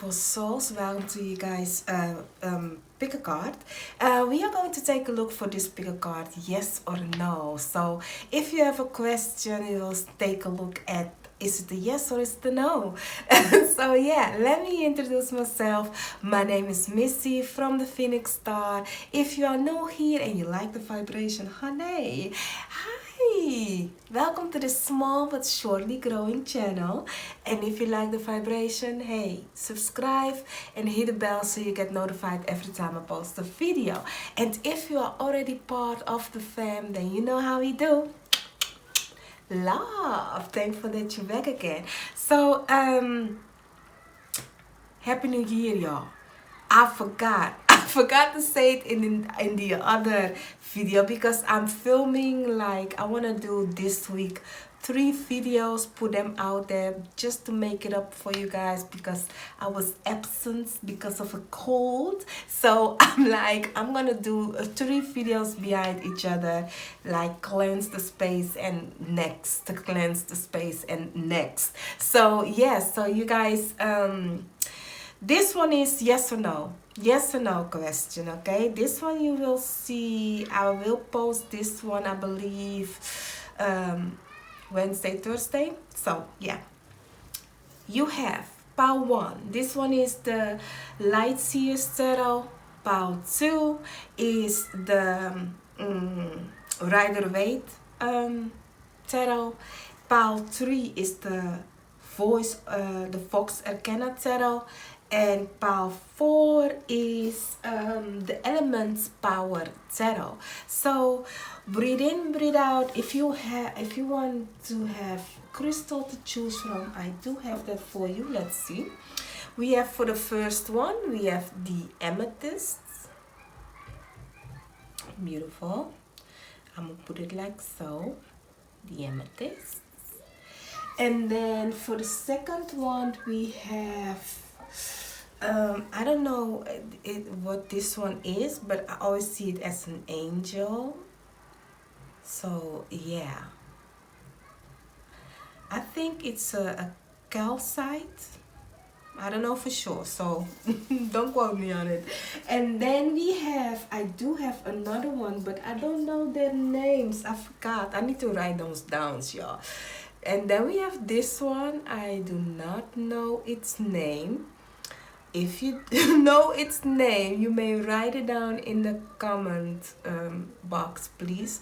beautiful souls, welcome to you guys. Pick a card. We are going to take a look for this pick a card, yes or no. So if you have a question, we will take a look at is it a yes or is it a no. So yeah, let me introduce myself. My name is Missy from the Phoenix Star. If you are new here and you like the vibration, honey, hi, welcome to this small but surely growing channel. And if you like the vibration, hey, subscribe and hit the bell so you get notified every time I post a video. And if you are already part of the fam, then you know how we do. Love, thankful that you're back again. So happy new year, y'all. I forgot to say it in the other video because I'm filming, like I want to do this week 3 videos, put them out there just to make it up for you guys because I was absent because of a cold. So I'm like, I'm gonna do 3 videos behind each other, like cleanse the space and next, to cleanse the space and next. So yeah, so you guys, this one is yes or no. Yes or no question, okay? This one you will see, I will post this one, I believe, Wednesday, Thursday. So yeah, you have pile 1. This one is the Light Seer Tarot. Pile 2 is the Rider Waite Tarot. Pile 3 is the Vox Arcana Tarot. And pile 4 is the Elements Power Tarot. So breathe in, breathe out. If you want to have crystal to choose from, I do have that for you. Let's see. We have for the first one, we have the amethyst. Beautiful. I'm gonna put it like so. The amethyst. And then for the second one, we have I don't know what this one is, but I always see it as an angel. So yeah, I think it's a calcite. I don't know for sure, so don't quote me on it. And then we have, I do have another one, but I don't know their names. I forgot. I need to write those down, y'all. And then we have this one. I do not know its name. If you know its name, you may write it down in the comment box, please.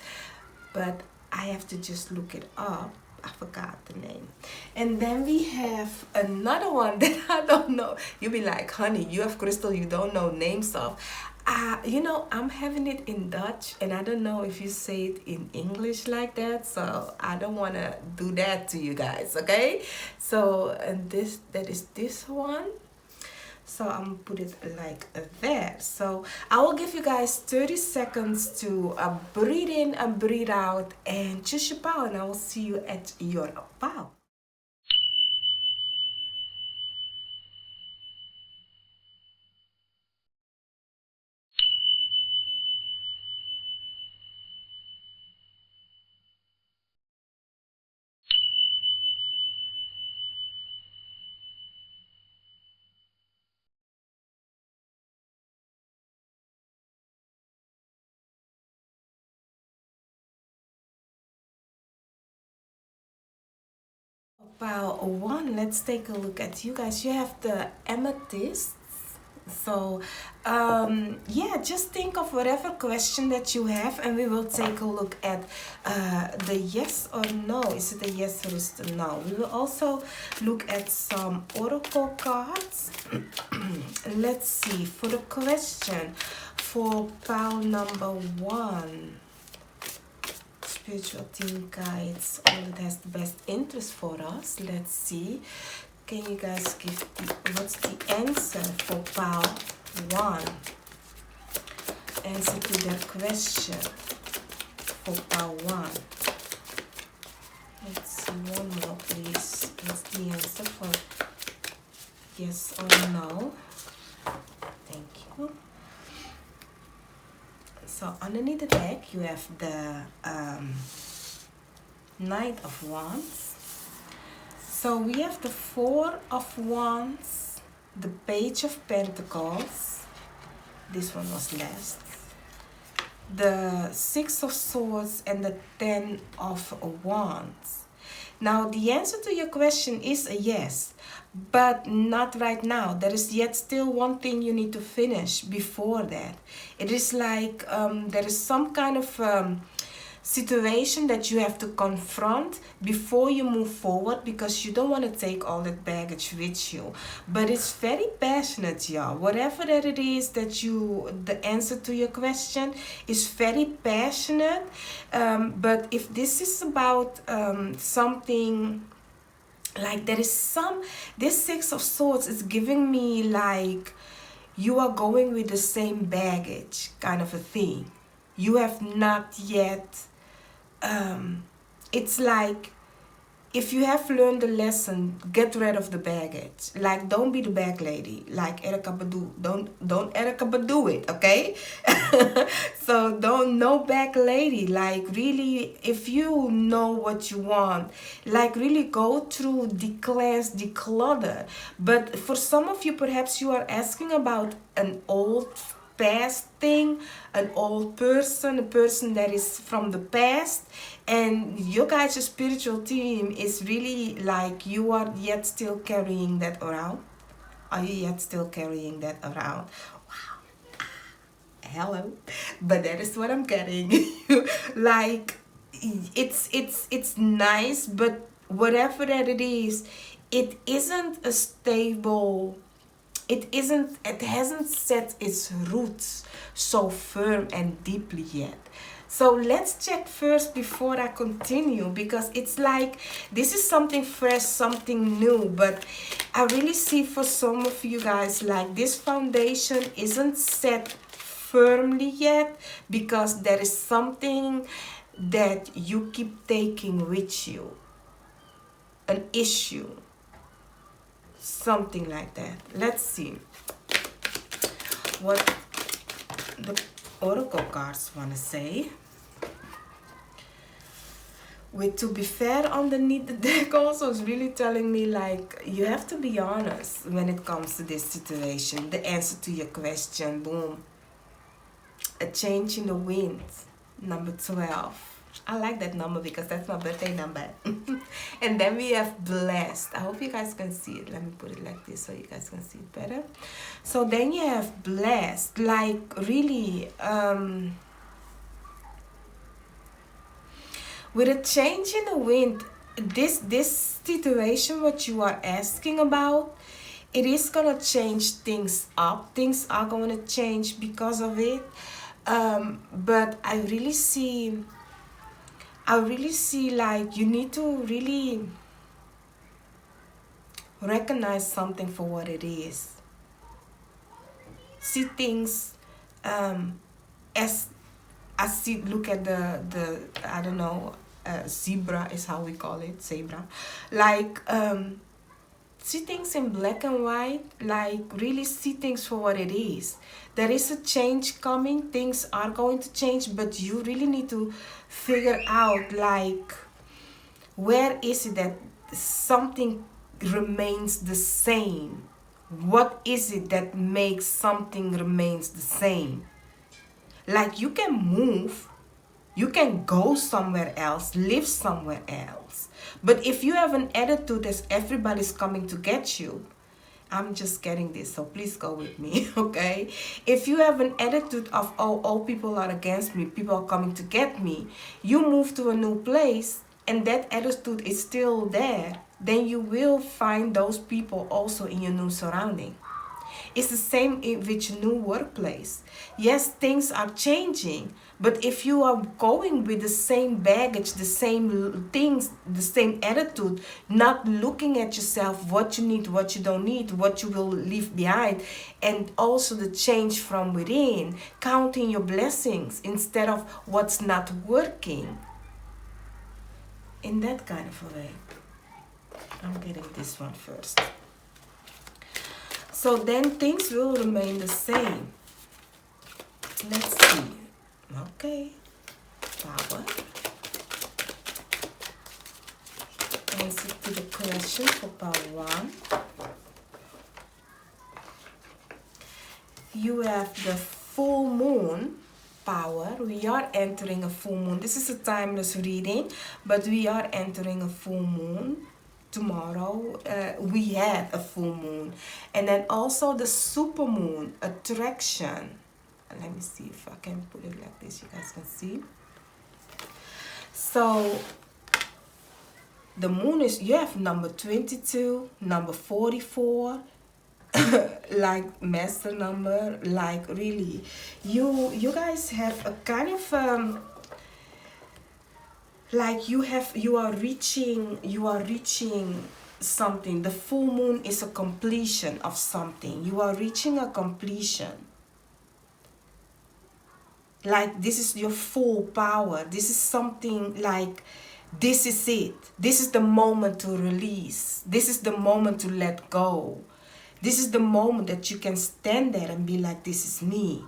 But I have to just look it up. I forgot the name. And then we have another one that I don't know. You'll be like, honey, you have crystal you don't know names of. You know, I'm having it in Dutch, and I don't know if you say it in English like that, so I don't want to do that to you guys, okay? So that is this one. So I'm gonna put it like that. So I will give you guys 30 seconds to breathe in and breathe out and choose your pile, and I will see you at your pile. Pile 1, let's take a look at you guys. You have the amethyst. So yeah, just think of whatever question that you have, and we will take a look at the yes or no. Is it a yes or is it a no? We will also look at some oracle cards. Let's see, for the question for pile number 1, spiritual team guides, all that has the best interest for us. Let's see, can you guys give what's the answer for pile 1? Answer to that question for pile 1. Let's see, one more please. What's the answer for yes or no? Thank you. So underneath the deck you have the Knight of Wands. So we have the 4 of Wands, the Page of Pentacles. This one was last. The Six of Swords and the Ten of Wands. Now, the answer to your question is a yes, but not right now. There is yet still one thing you need to finish before that. It is like there is some kind of situation that you have to confront before you move forward, because you don't want to take all that baggage with you. But it's very passionate, y'all. Whatever that it is that the answer to your question is very passionate. But if this is about something like this Six of Swords is giving me like you are going with the same baggage kind of a thing. You have not yet it's like if you have learned the lesson, get rid of the baggage. Like, don't be the bag lady. Like Erykah Badu. Don't Erykah Badu it, okay? So no bag lady. Like, really, if you know what you want, like, really go through, declutter. But for some of you, perhaps you are asking about an old past thing, an old person, a person that is from the past, and your guys' spiritual team is really like you are yet still carrying that around. Are you yet still carrying that around? Wow. Hello. But that is what I'm getting. Like, it's nice, but whatever that it is, it isn't a stable, it hasn't set its roots so firm and deeply yet. So let's check first before I continue, because it's like this is something fresh, something new. But I really see for some of you guys like this foundation isn't set firmly yet, because there is something that you keep taking with you, an issue, something like that. Let's see what the oracle cards want to say. With to be fair underneath the deck also is really telling me like you have to be honest when it comes to this situation. The answer to your question, boom. A change in the wind, number 12. I like that number because that's my birthday number. And then we have blessed. I hope you guys can see it. Let me put it like this so you guys can see it better. So then you have blessed, like really with a change in the wind, this situation what you are asking about, it is gonna change things up. Things are gonna change because of it. But I really see like you need to really recognize something for what it is. See things as I see. Look at the I don't know, zebra is how we call it, zebra. Like see things in black and white. Like really see things for what it is. There is a change coming. Things are going to change, but you really need to figure out like where is it that something remains the same. What is it that makes something remains the same? Like you can move, you can go somewhere else, live somewhere else. But if you have an attitude as everybody's coming to get you, I'm just getting this, so please go with me, okay? If you have an attitude of, oh, all people are against me, people are coming to get me, you move to a new place and that attitude is still there, then you will find those people also in your new surrounding. It's the same with your new workplace. Yes, things are changing, but if you are going with the same baggage, the same things, the same attitude, not looking at yourself, what you need, what you don't need, what you will leave behind, and also the change from within, counting your blessings instead of what's not working. In that kind of a way. I'm getting this one first. So then things will remain the same. Let's see. Okay. Power. Answer to the question for power 1. you have the full moon power. We are entering a full moon. This is a timeless reading, but we are entering a full moon tomorrow. We had a full moon, and then also the super moon, attraction. Let me see if I can put it like this, you guys can see. So the moon is, you have number 22, number 44, like master number, like really, you guys have a kind of like you are reaching something. The full moon is a completion of something. You are reaching a completion. Like this is your full power. This is something like, this is it. This is the moment to release. This is the moment to let go. This is the moment that you can stand there and be like, this is me.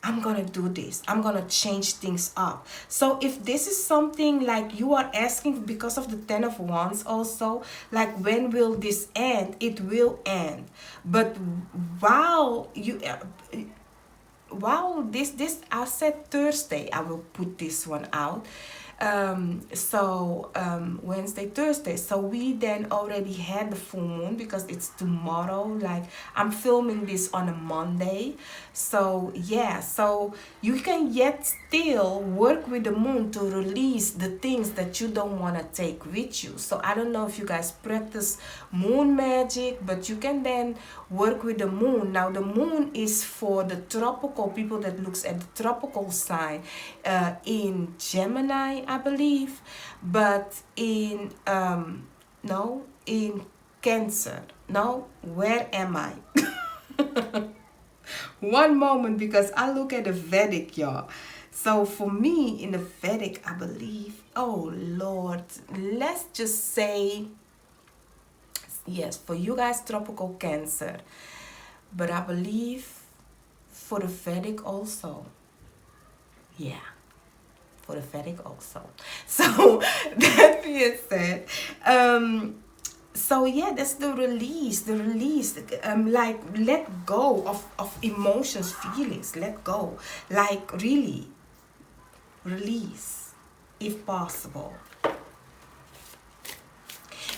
I'm gonna do this. I'm gonna change things up. So if this is something like you are asking because of the 10 of Wands also, like when will this end? It will end. But while this I said Thursday I will put this one out. Wednesday, Thursday. So we then already had the full moon because it's tomorrow. Like I'm filming this on a Monday. So yeah, so you can yet still work with the moon to release the things that you don't want to take with you. So I don't know if you guys practice moon magic, but you can then work with the moon. Now the moon is for the tropical people that looks at the tropical sign in Gemini, I believe, but in in Cancer. No, where am I? One moment, because I look at the Vedic, y'all. So for me in the Vedic, I believe, oh Lord, let's just say, yes, for you guys, tropical Cancer. But I believe for the Vedic also. Yeah, for the Vedic also. So that being said, so yeah, that's the release, like let go of emotions, feelings, let go, like really release if possible.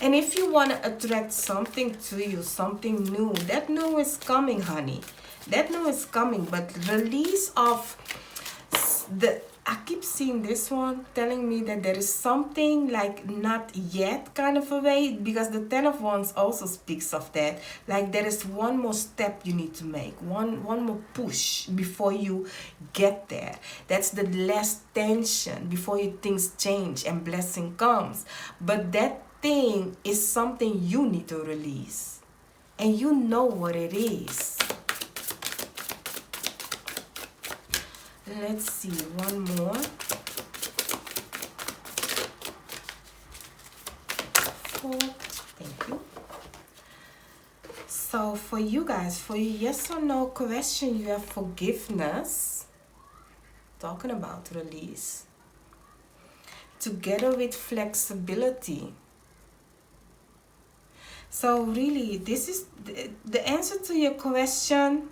And if you want to attract something to you, something new, that new is coming, honey. That new is coming, but release of I keep seeing this one telling me that there is something like not yet kind of a way, because the 10 of Wands also speaks of that. Like there is one more step you need to make, one more push before you get there. That's the last tension before things change and blessing comes. But that thing is something you need to release, and you know what it is. Let's see, one more. Thank you. So for you guys, for your yes or no question, you have forgiveness. Talking about release. Together with flexibility. So really, this is the answer to your question.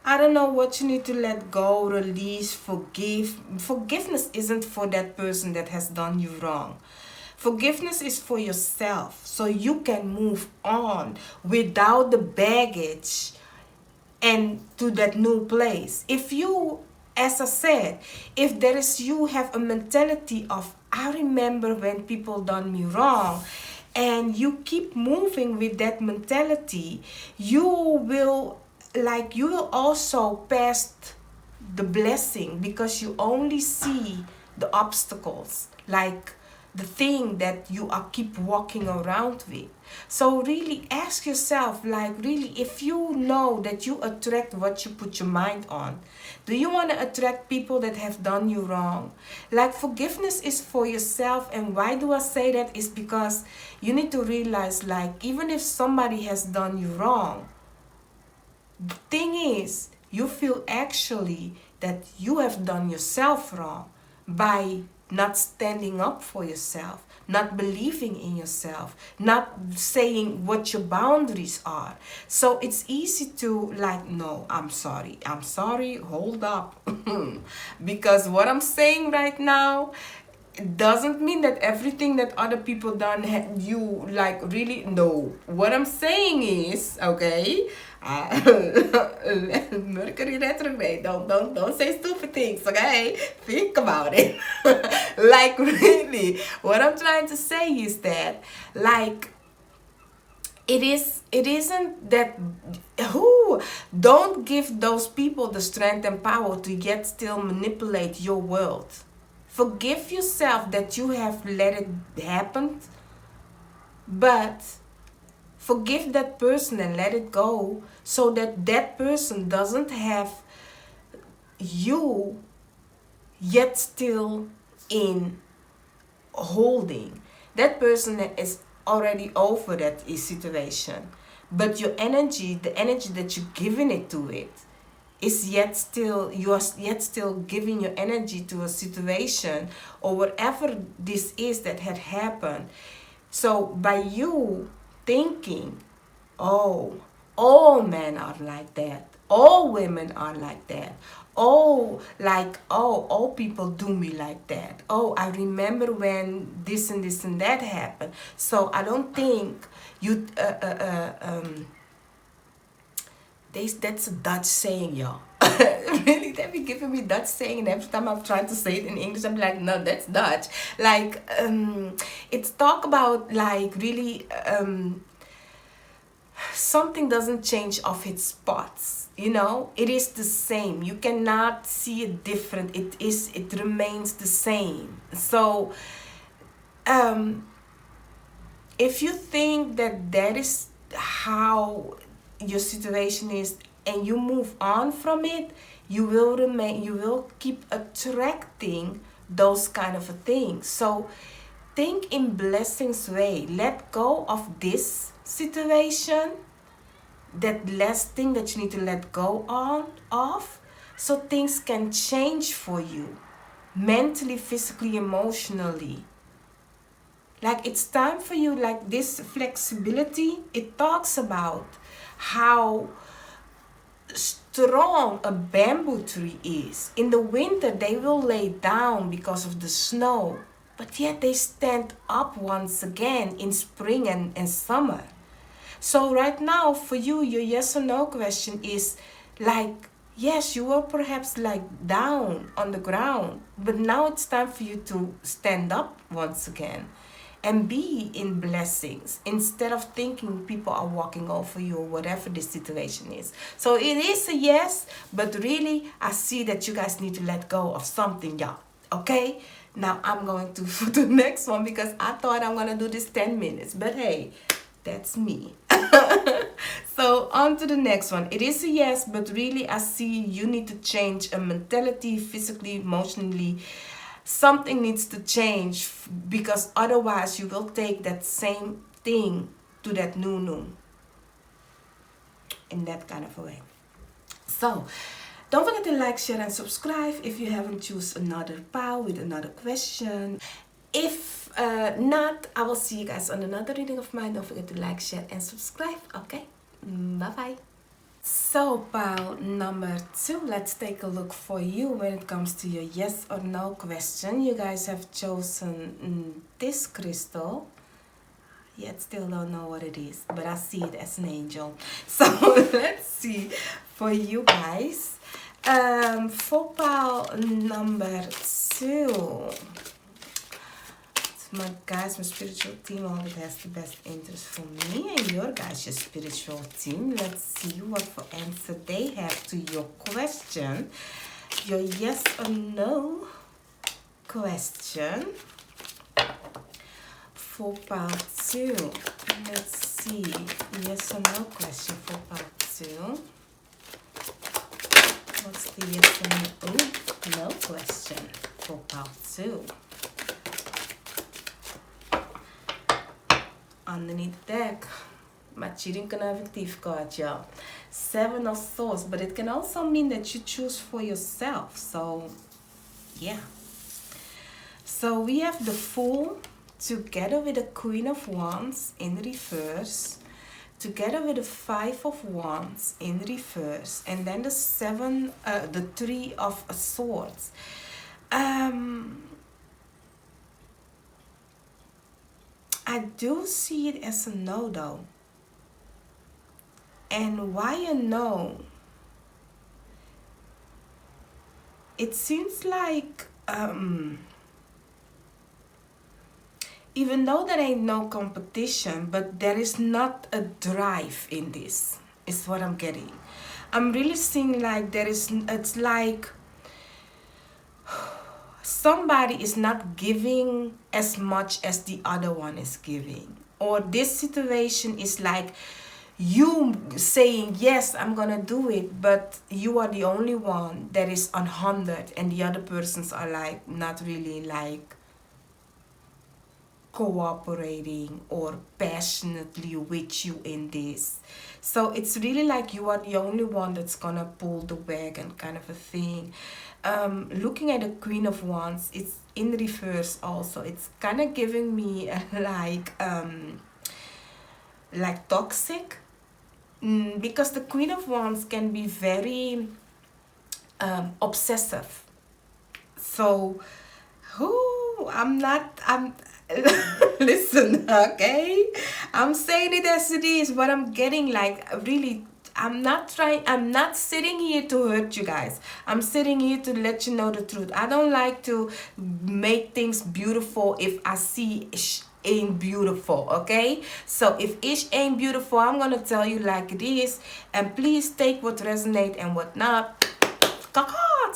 I don't know what you need to let go, release, forgive. Forgiveness isn't for that person that has done you wrong. Forgiveness is for yourself, so you can move on without the baggage and to that new place. If you, as I said, if there is, you have a mentality of, I remember when people done me wrong, and you keep moving with that mentality, you will also pass the blessing, because you only see the obstacles, like the thing that you are keep walking around with. So really ask yourself, like really, if you know that you attract what you put your mind on, do you want to attract people that have done you wrong? Like forgiveness is for yourself. And why do I say that? Is because you need to realize, like, even if somebody has done you wrong, the thing is, you feel actually that you have done yourself wrong. by not standing up for yourself, not believing in yourself, not saying what your boundaries are. So it's easy to like, no, I'm sorry, hold up. Because what I'm saying right now, it doesn't mean that everything that other people done you like really know. What I'm saying is, okay, Mercury retrograde. Don't say stupid things, okay? Think about it. Like really, what I'm trying to say is that like it isn't that who don't give those people the strength and power to yet still manipulate your world. Forgive yourself that you have let it happen, but forgive that person and let it go so that that person doesn't have you yet still in holding. That person is already over that situation, but your energy, the energy that you're giving it to it, is yet still, you are yet still giving your energy to a situation or whatever this is that had happened. So by you thinking, oh, all men are like that, all women are like that, oh, like, oh, all people do me like that, oh, I remember when this and this and that happened, so I don't think you that's a Dutch saying, y'all. Really, they be giving me Dutch saying, and every time I'm trying to say it in English, I'm like, no, that's Dutch. Like, it's talk about like really something doesn't change off its spots. You know, it is the same. You cannot see it different. It remains the same. So, if you think that that is how your situation is and you move on from it, you will keep attracting those kind of things. So think in blessings way. Let go of this situation, that last thing that you need to let go of, so things can change for you mentally, physically, emotionally. Like, it's time for you, like this flexibility, it talks about how strong a bamboo tree is. In the winter, they will lay down because of the snow, but yet they stand up once again in spring and summer. So right now, for you, your yes or no question is like, yes, you were perhaps like down on the ground, but now it's time for you to stand up once again and be in blessings instead of thinking people are walking over you or whatever the situation is. So it is a yes, but really I see that you guys need to let go of something, y'all. Okay? Now I'm going to for the next one because I thought I'm going to do this 10 minutes, but hey, that's me. So on to the next one. It is a yes, but really I see you need to change a mentality, physically, emotionally. Something needs to change because otherwise you will take that same thing to that new in that kind of a way. So don't forget to like, share and subscribe if you haven't choose another pile with another question. If not, I will see you guys on another reading of mine. Don't forget to like, share and subscribe. Okay, bye bye. So pile number 2, let's take a look for you when it comes to your yes or no question. You guys have chosen this crystal, yet still don't know what it is, but I see it as an angel. So let's see for you guys. For pile number 2, my guys, my spiritual team always has the best interest for me and your guys, your spiritual team. Let's see what for answer they have to your question, your yes or no question for part 2. Let's see, yes or no question for part 2. What's the yes or no question for part 2? Underneath the deck, my cheating connective card, y'all. 7 of Swords, but it can also mean that you choose for yourself. So, yeah. So we have the Fool together with the Queen of Wands in reverse, together with the Five of Wands in reverse, and then the Three of Swords. I do see it as a no though. And why a no? It seems like even though there ain't no competition, but there is not a drive in this, is what I'm getting. I'm really seeing like it's like somebody is not giving as much as the other one is giving. Or this situation is like you saying, yes, I'm gonna do it, but you are the only one that is on 100 and the other persons are like not really like cooperating or passionately with you in this. So it's really like you are the only one that's gonna pull the wagon kind of a thing. Looking at the Queen of Wands, it's in reverse also. It's kind of giving me like toxic, because the Queen of Wands can be very obsessive. So I'm listen, okay, I'm saying it as it is, but I'm getting like really, I'm not sitting here to hurt you guys. I'm sitting here to let you know the truth. I don't like to make things beautiful if I see ish ain't beautiful, okay? So if ish ain't beautiful, I'm gonna tell you like it is, and please take what resonate and what not.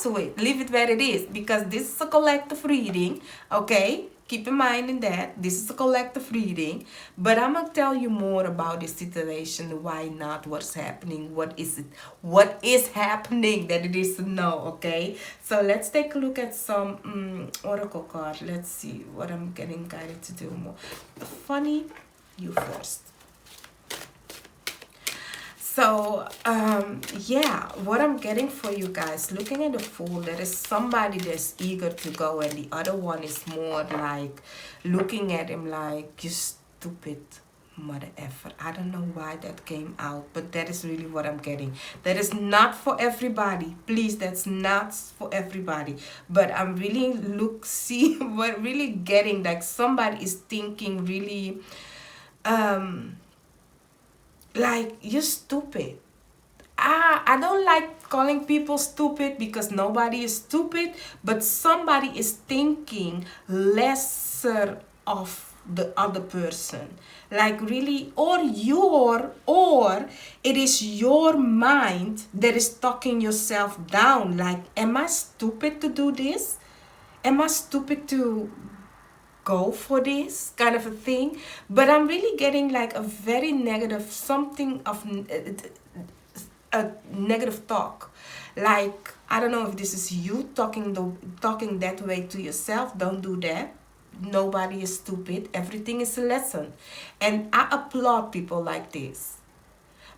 To it, leave it where it is, because this is a collective reading, okay? Keep in mind in that this is a collective reading, but I'm gonna tell you more about this situation, why not, what's happening, what is happening, that it is to know, okay? So let's take a look at some oracle card. Let's see what I'm getting guided to do more. Funny, you first. So, yeah, what I'm getting for you guys, looking at the Fool, there is somebody that's eager to go, and the other one is more like looking at him like, you stupid mother effer. I don't know why that came out, but that is really what I'm getting. That is not for everybody. Please, that's not for everybody. But I'm really really getting like somebody is thinking really, like, you're stupid. I don't like calling people stupid because nobody is stupid, but somebody is thinking lesser of the other person. Like really, or it is your mind that is talking yourself down. Like, am I stupid to do this? Am I stupid to go for this kind of a thing? But I'm really getting like a very negative, something of a negative talk. Like, I don't know if this is you talking that way to yourself. Don't do that. Nobody is stupid. Everything is a lesson. And I applaud people like this,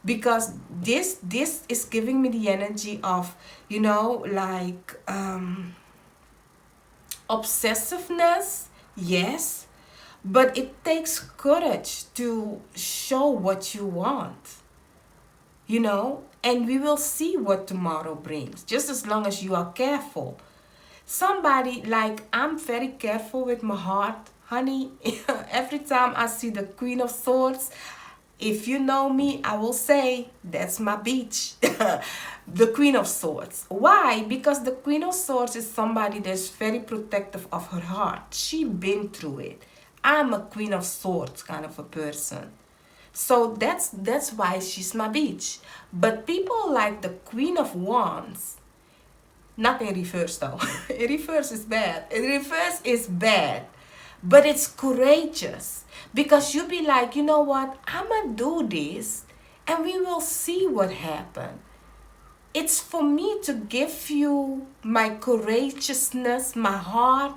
because this is giving me the energy of, you know, like obsessiveness. Yes, but it takes courage to show what you want, you know, and we will see what tomorrow brings, just as long as you are careful. Somebody, like, I'm very careful with my heart, honey. Every time I see the Queen of Swords, if you know me, I will say that's my beach. The Queen of Swords. Why? Because the Queen of Swords is somebody that's very protective of her heart. She been through it. I'm a Queen of Swords kind of a person. So that's why she's my beach. But people like the Queen of Wands, not in reverse though. In reverse is bad. In reverse is bad. But it's courageous, because you be like, you know what, I'm gonna do this and we will see what happens. It's for me to give you my courageousness, my heart,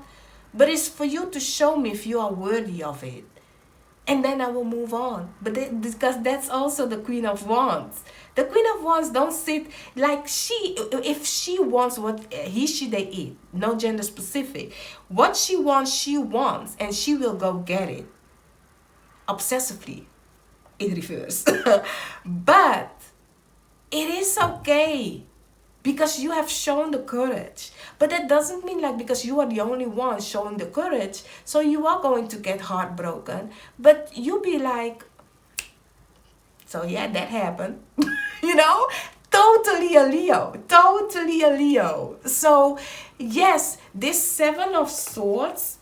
but it's for you to show me if you are worthy of it. and then I will move on. But because that's also the Queen of Wands. The Queen of Wands don't sit like if she wants what he, she, they eat, no gender specific. What she wants, and she will go get it. Obsessively, in reverse. But it is okay, because you have shown the courage. But that doesn't mean like because you are the only one showing the courage, so you are going to get heartbroken. But you be like, so yeah, that happened. You know, totally a Leo, totally a Leo. So yes, this Seven of Swords.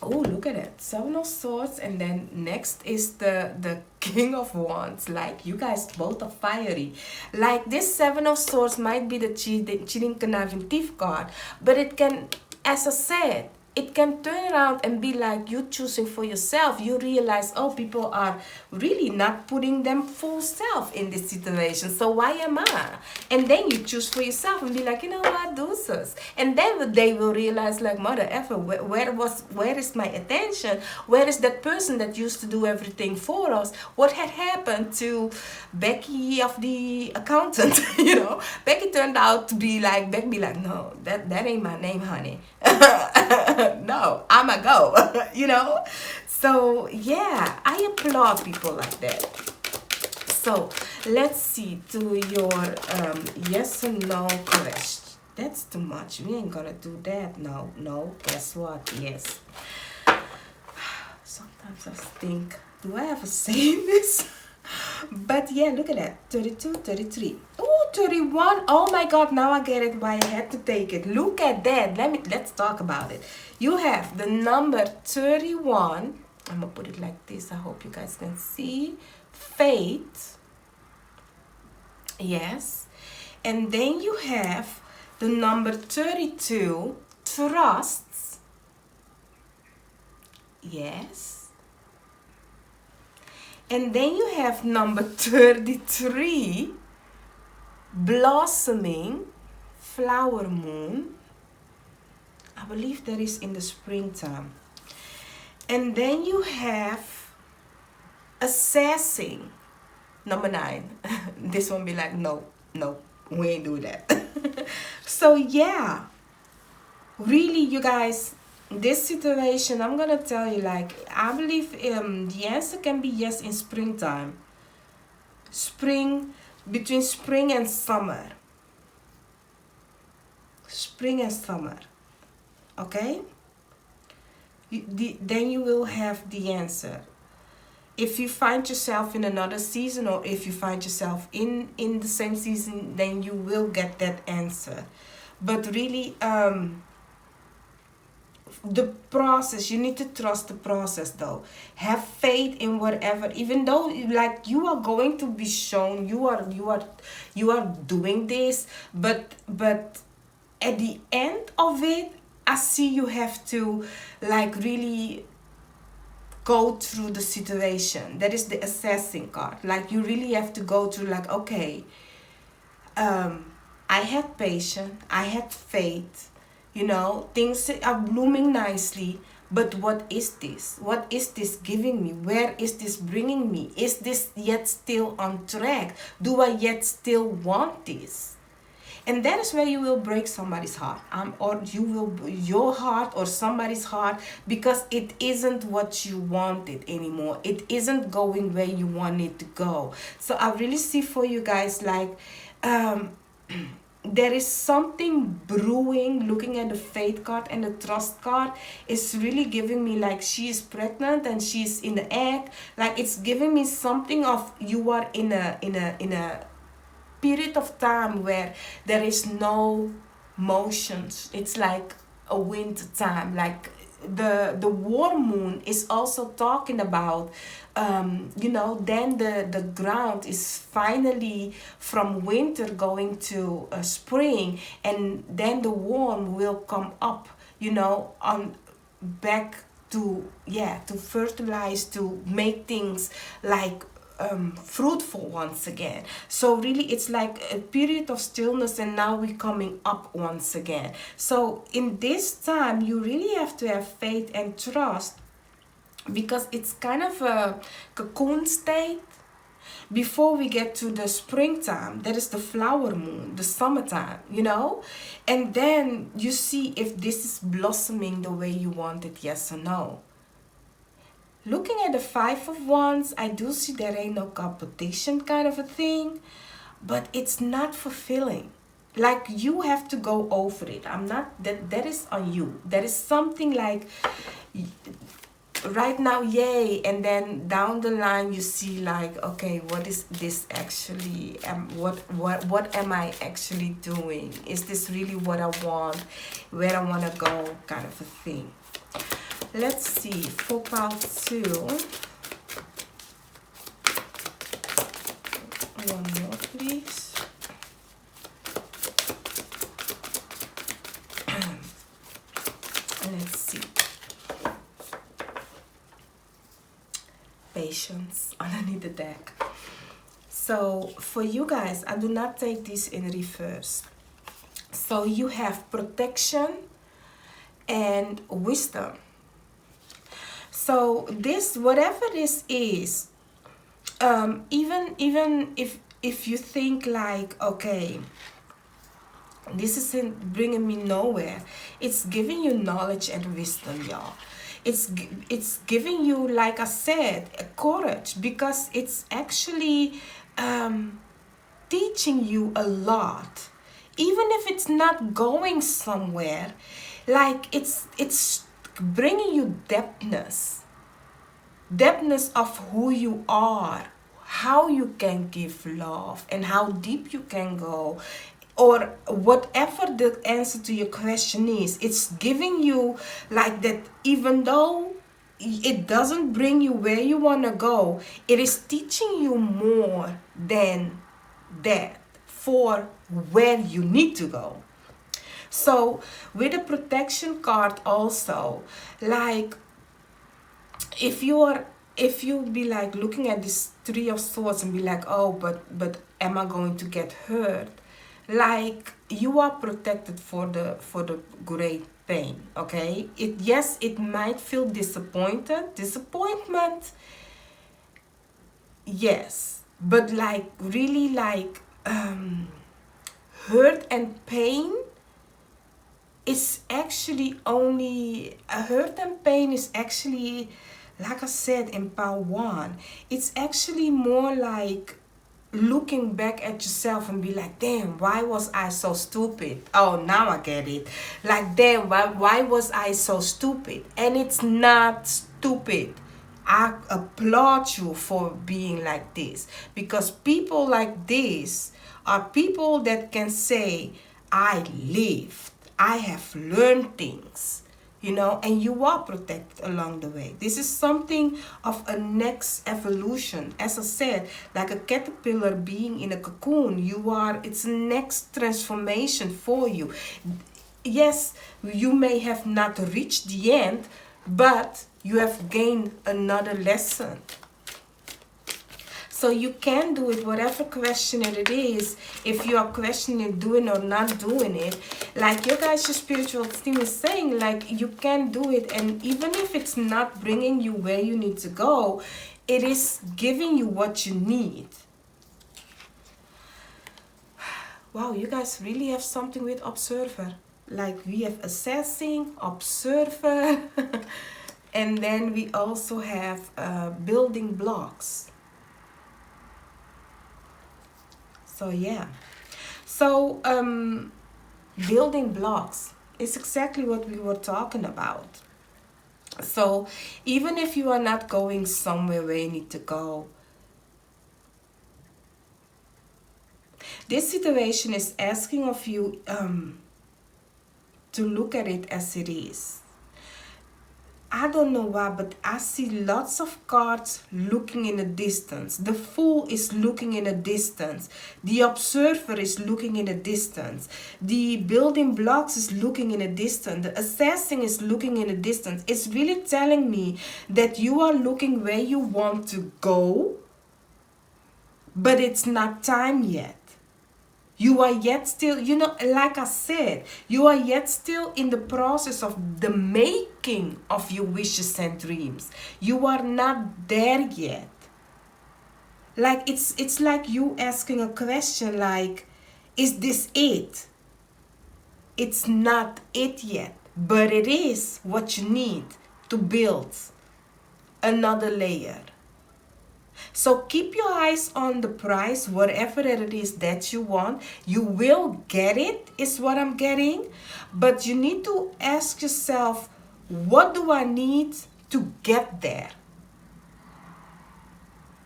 Oh, look at it, Seven of Swords, and then next is the King of Wands. Like, you guys both are fiery. Like, this Seven of Swords might be the cheating, conniving thief card, but it can, as I said, it can turn around and be like you choosing for yourself. You realize, oh, people are really not putting them full self in this situation, so why am I? And then you choose for yourself and be like, you know what, deuces. And then they will realize, like, mother effer, where is my attention? Where is that person that used to do everything for us? What had happened to Becky of the accountant? You know, Becky turned out to be like, no, that ain't my name, honey. No, I'ma go. You know. So yeah, I applaud people like that. So let's see, to your yes or no question. That's too much. We ain't gonna do that. No, guess what? Yes. Sometimes I think, do I ever say this? But yeah, look at that. 32, 33. Oh, 31. Oh my God, now I get it why I had to take it. Look at that. Let's talk about it. You have the number 31. I'm gonna put it like this. I hope you guys can see. Faith. Yes. And then you have the number 32. Trusts. Yes. And then you have number 33, blossoming, flower moon. I believe that is in the springtime. And then you have assessing, number 9. This one be like, no, we ain't do that. So yeah, really, you guys, this situation, I'm gonna tell you, like, I believe the answer can be yes in springtime. Between spring and summer. Spring and summer. Okay? Then you will have the answer. If you find yourself in another season, or if you find yourself in the same season, then you will get that answer. But really, the process, you need to trust the process though. Have faith in whatever, even though like you are going to be shown you are doing this, but at the end of it, I see you have to like really go through the situation. That is the assessing card. Like, you really have to go through, like, okay, I had patience, I had faith, you know, things are blooming nicely, but what is this? What is this giving me? Where is this bringing me? Is this yet still on track? Do I yet still want this? And that is where you will break somebody's heart, or you will your heart or somebody's heart, because it isn't what you wanted anymore. It isn't going where you want it to go. So I really see for you guys, like, there is something brewing. Looking at the faith card and the trust card, is really giving me like she is pregnant and she's in the egg. Like, it's giving me something of you are in a period of time where there is no motions. It's like a winter time. Like, the war moon is also talking about you know, then the ground is finally from winter going to spring, and then the warm will come up, you know, on back to fertilize, to make things like fruitful once again. So really, it's like a period of stillness, and now we're coming up once again. So in this time, you really have to have faith and trust because it's kind of a cocoon state. Before we get to the springtime, that is the flower moon, the summertime, you know? And then you see if this is blossoming the way you want it, yes or no. Looking at the Five of Wands, I do see there ain't no competition kind of a thing, but it's not fulfilling. Like, you have to go over it. I'm not, that is on you. That is something like, right now, yay, and then down the line you see like, okay, what is this actually, what am I actually doing? Is this really what I want, where I want to go, kind of a thing. Let's see, for part 2, one more please. Let's see. Patience underneath the deck. So for you guys, I do not take this in reverse. So you have protection and wisdom. So this, whatever this is, even if you think like, okay, this isn't bringing me nowhere, it's giving you knowledge and wisdom, y'all. It's giving you, like I said, a courage, because it's actually teaching you a lot. Even if it's not going somewhere, like it's bringing you depthness of who you are, how you can give love, and how deep you can go, or whatever the answer to your question is. It's giving you like that, even though it doesn't bring you where you want to go, it is teaching you more than that for where you need to go. So with the protection card also, like if you be like looking at this Three of Swords and be like, oh, but am I going to get hurt? Like, you are protected for the great pain, okay? Yes, it might feel disappointment, yes, but like really like hurt and pain is actually only, hurt and pain is actually, like I said in part 1, it's actually more like looking back at yourself and be like, damn, why was I so stupid? Oh, now I get it. Like, damn, why was I so stupid? And it's not stupid. I applaud you for being like this, because people like this are people that can say, I lived, I have learned things, you know, and you are protected along the way. This is something of a next evolution. As I said, like a caterpillar being in a cocoon, it's a next transformation for you. Yes, you may have not reached the end, but you have gained another lesson. So you can do it, whatever question it is. If you are questioning doing or not doing it, like your guys' spiritual team is saying, like, you can do it. And even if it's not bringing you where you need to go, it is giving you what you need. Wow, you guys really have something with observer. Like, we have assessing, observer, and then we also have building blocks. So yeah, so building blocks is exactly what we were talking about. So even if you are not going somewhere where you need to go, this situation is asking of you to look at it as it is. I don't know why, but I see lots of cards looking in the distance. The Fool is looking in the distance. The Observer is looking in the distance. The Building Blocks is looking in the distance. The Assessing is looking in the distance. It's really telling me that you are looking where you want to go, but it's not time yet. You are yet still, you know, like I said, you are yet still in the process of the making of your wishes and dreams. You are not there yet. Like it's like you asking a question like, is this it? It's not it yet, but it is what you need to build another layer. So keep your eyes on the price, whatever it is that you want. You will get it, is what I'm getting. But you need to ask yourself, what do I need to get there?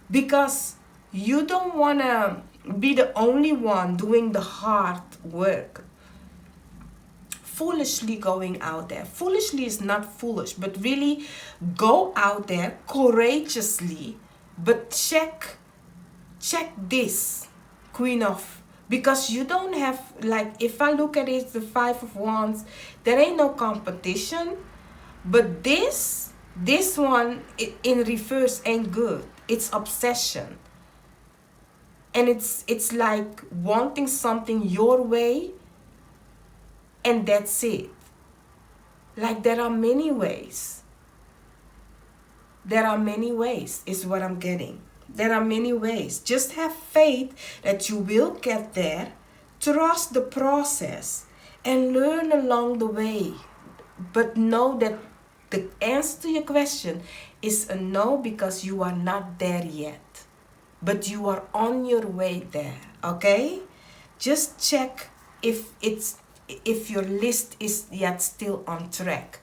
Because you don't want to be the only one doing the hard work. Foolishly going out there. Foolishly is not foolish, but really go out there courageously. But check this, Queen of, because you don't have, like, if I look at it, the Five of Wands, there ain't no competition. But this one in reverse ain't good. It's obsession. And it's like wanting something your way, and that's it. Like, there are many ways. There are many ways, is what I'm getting. There are many ways. Just have faith that you will get there. Trust the process and learn along the way. But know that the answer to your question is a no, because you are not there yet. But you are on your way there, okay? Just check if your list is yet still on track.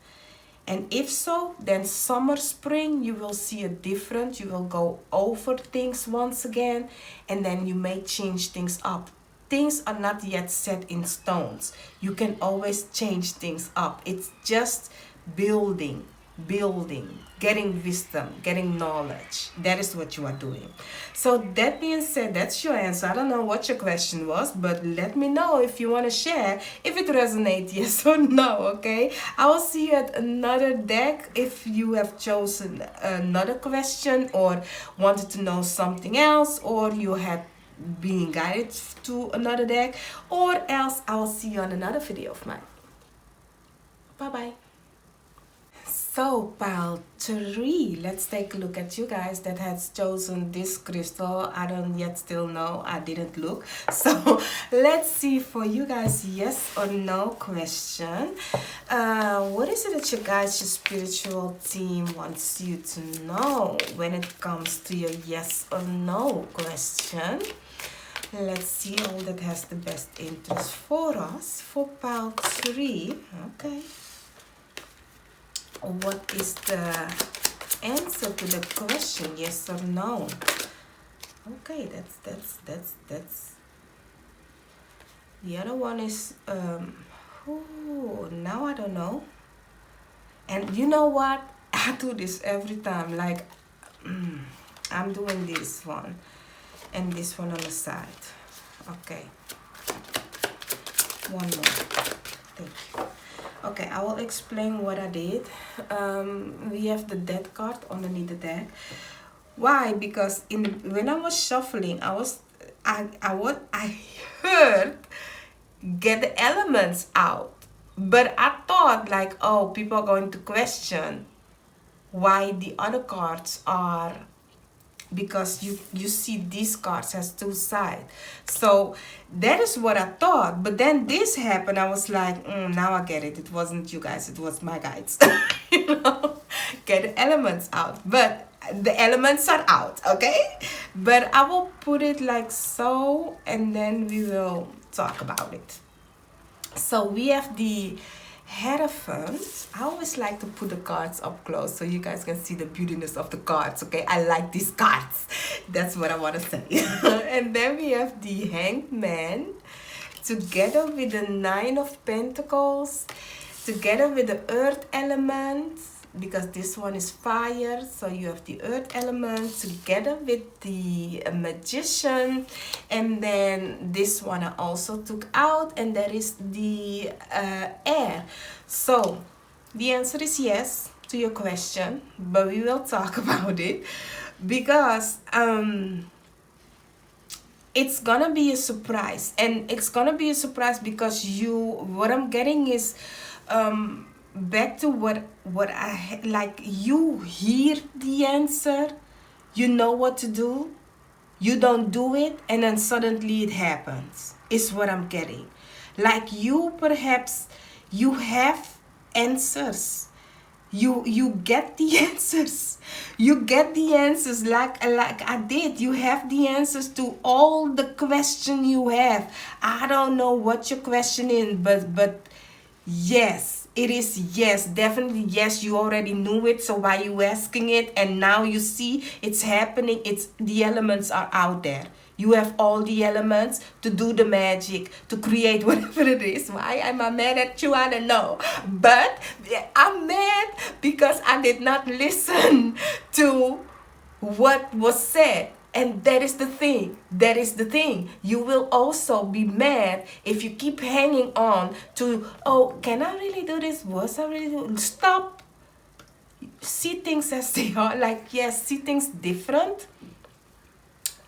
And if so, then summer, spring, you will see a difference. You will go over things once again, and then you may change things up. Things are not yet set in stones. You can always change things up. It's just building, getting wisdom, getting knowledge. That is what you are doing. So that being said, that's your answer. I don't know what your question was, but let me know if you want to share, if it resonates, yes or no, okay? I will see you at another deck if you have chosen another question or wanted to know something else, or you had been guided to another deck, or else I will see you on another video of mine. Bye-bye. So pile 3, let's take a look at you guys that has chosen this crystal. I don't yet still know, I didn't look. So let's see for you guys, yes or no question. What is it that your guys, your spiritual team wants you to know when it comes to your yes or no question? Let's see all that has the best interest for us for pile 3. Okay. What is the answer to the question, yes or no? Okay, that's the other one is now I don't know. And you know what, I do this every time, like I'm doing this one and this one on the side. Okay, one more, thank you. Okay, I will explain what I did. We have the death card underneath the deck. Why? Because when I was shuffling, I heard get the elements out. But I thought like, oh, people are going to question why the other cards are, because you see these cards has two sides. So that is what I thought. But then this happened. I was like, now I get it. It wasn't you guys. It was my guides. You know, get the elements out. But the elements are out, okay? But I will put it like so, and then we will talk about it. So we have the Hierophant. I always like to put the cards up close so you guys can see the beautiness of the cards, okay? I like these cards. That's what I want to say. And then we have the Hanged Man together with the Nine of Pentacles, together with the Earth element, because this one is fire, so you have the Earth element together with the Magician, and then this one I also took out, and that is the air. So the answer is yes to your question, but we will talk about it, because it's gonna be a surprise. And it's gonna be a surprise because what I'm getting is back to what I like. You hear the answer, you know what to do, you don't do it, and then suddenly it happens, is what I'm getting. Like perhaps you have answers, you get the answers, you get the answers like I did. You have the answers to all the question you have. I don't know what your question is, but yes, it is. Yes, definitely yes. You already knew it, so why you asking it? And now you see it's happening. It's the elements are out there. You have all the elements to do the magic, to create whatever it is. Why am I mad at you? I don't know. But I'm mad because I did not listen to what was said. And that is the thing. That is the thing. You will also be mad if you keep hanging on to, oh, can I really do this? Was I really do? Stop. See things as they are. Like, yes, see things different.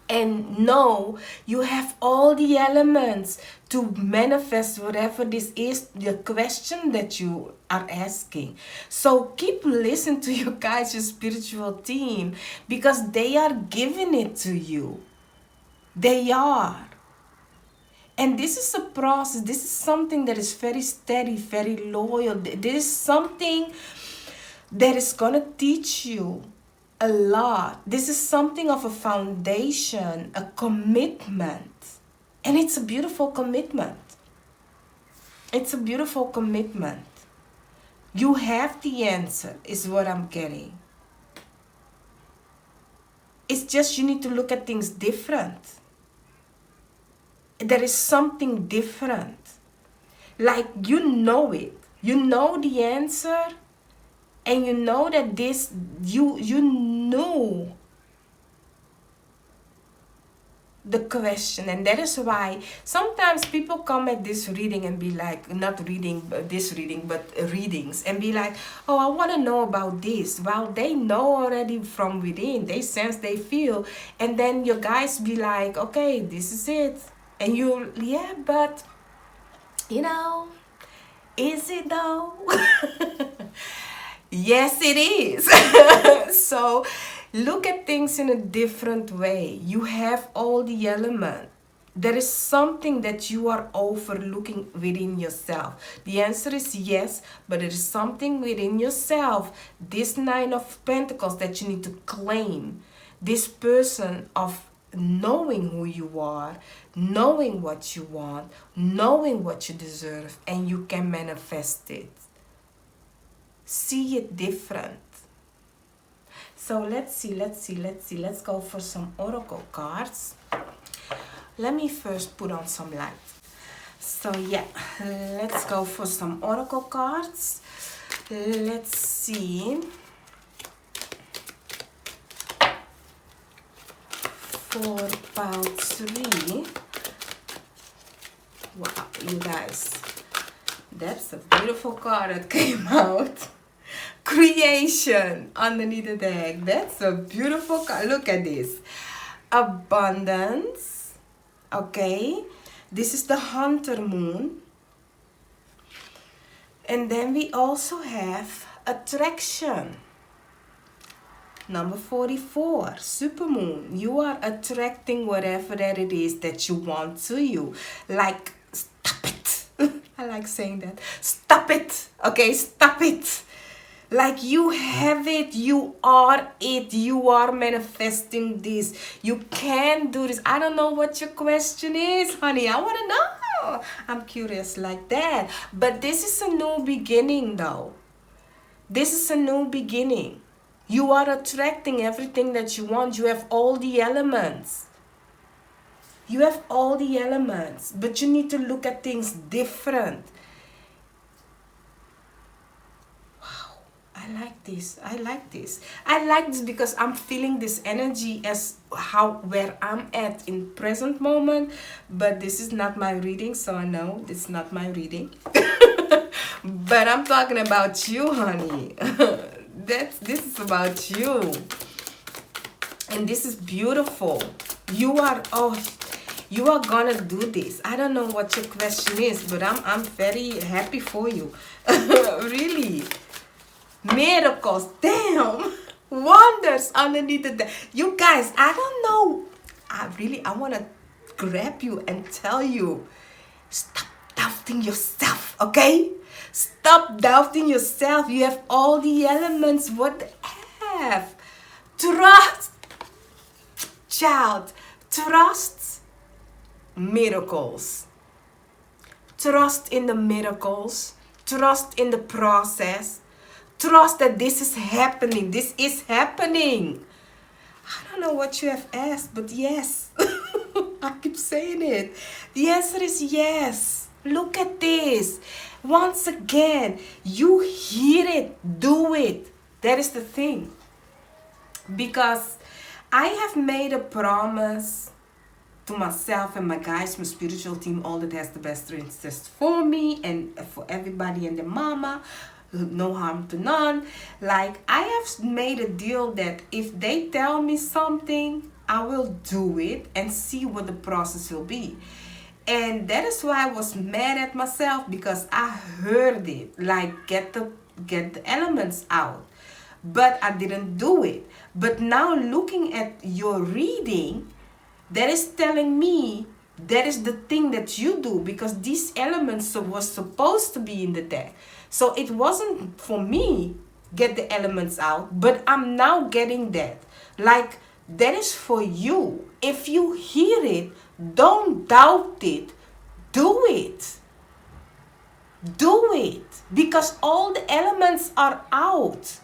And know you have all the elements to manifest whatever this is, the question that you are asking. So keep listening to your guys, your spiritual team, because they are giving it to you. They are. And this is a process. This is something that is very steady, very loyal. This is something that is going to teach you a lot. This is something of a foundation, a commitment. And it's a beautiful commitment. It's a beautiful commitment. You have the answer, is what I'm getting. It's just you need to look at things different. There is something different. Like you know it. You know the answer. And you know that this, you know the question. And that is why sometimes people come at this reading and be like, not reading, but this reading, but readings, and be like, oh, I want to know about this. Well, they know already from within. They sense, they feel. And then your guys be like, okay, this is it. And you, yeah, but, you know, is it though? Yes, it is. So look at things in a different way. You have all the elements. There is something that you are overlooking within yourself. The answer is yes, but there is something within yourself. This Nine of Pentacles that you need to claim. This person of knowing who you are, knowing what you want, knowing what you deserve, and you can manifest it. See it different. So let's see. Let's go for some oracle cards. Let me first put on some light. So yeah, let's go for some oracle cards. Let's see. For about 3. Wow, you guys. That's a beautiful card that came out. Creation underneath the deck. That's a beautiful card. Look at this. Abundance. Okay. This is the Hunter Moon. And then we also have attraction. Number 44, Supermoon. You are attracting whatever that it is that you want to you. Like, stop it. I like saying that. Stop it. Okay, stop it. Like you have it, you are it, you are manifesting this. You can do this. I don't know what your question is, honey. I want to know. I'm curious like that. But this is a new beginning though. This is a new beginning. You are attracting everything that you want. You have all the elements. You have all the elements. But you need to look at things different. I like this. I like this. I like this because I'm feeling this energy as where I'm at in present moment. But this is not my reading, so I know this is not my reading. But I'm talking about you, honey. This is about you. And this is beautiful. You are, oh, You are gonna do this. I don't know what your question is, but I'm very happy for you. Really. Miracles. Damn. Wonders underneath the deck. You guys, I don't know. I want to grab you and tell you, stop doubting yourself, okay? Stop doubting yourself. You have all the elements. What the F? Trust. Child, trust miracles. Trust in the miracles. Trust in the process. Trust that this is happening. This is happening. I don't know what you have asked, but yes. I keep saying it. The answer is yes. Look at this. Once again, you hear it, do it. That is the thing. Because I have made a promise to myself and my guys, my spiritual team, all that has the best interest for me and for everybody and their mama. No harm to none. Like, I have made a deal that if they tell me something, I will do it and see what the process will be. And that is why I was mad at myself, because I heard it, like, get the elements out, but I didn't do it. But now looking at your reading, that is telling me that is the thing that you do, because these elements was supposed to be in the deck. So it wasn't for me get the elements out, but I'm now getting that. Like, that is for you. If you hear it, don't doubt it. Do it. Do it. Because all the elements are out.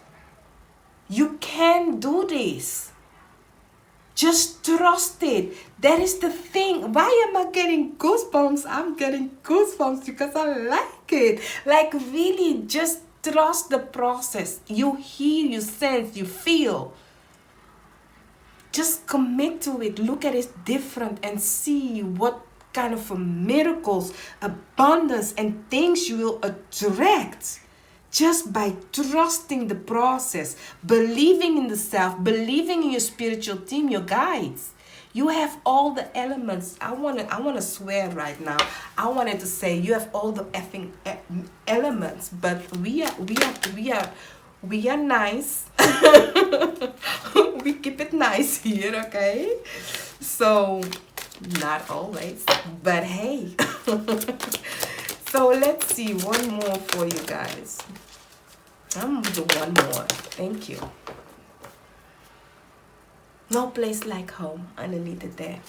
You can do this. Just trust it. That is the thing. Why am I getting goosebumps? I'm getting goosebumps because I like it. Like, really, just trust the process. You hear, you sense, you feel. Just commit to it. Look at it different and see what kind of miracles, abundance, and things you will attract. Just by trusting the process, believing in the self, believing in your spiritual team, your guides. You have all the elements. I wanna swear right now. I wanted to say you have all the effing elements, but we are nice. We keep it nice here, okay? So, not always, but hey. So let's see, one more for you guys. I'm gonna do one more. Thank you. No place like home underneath the deck.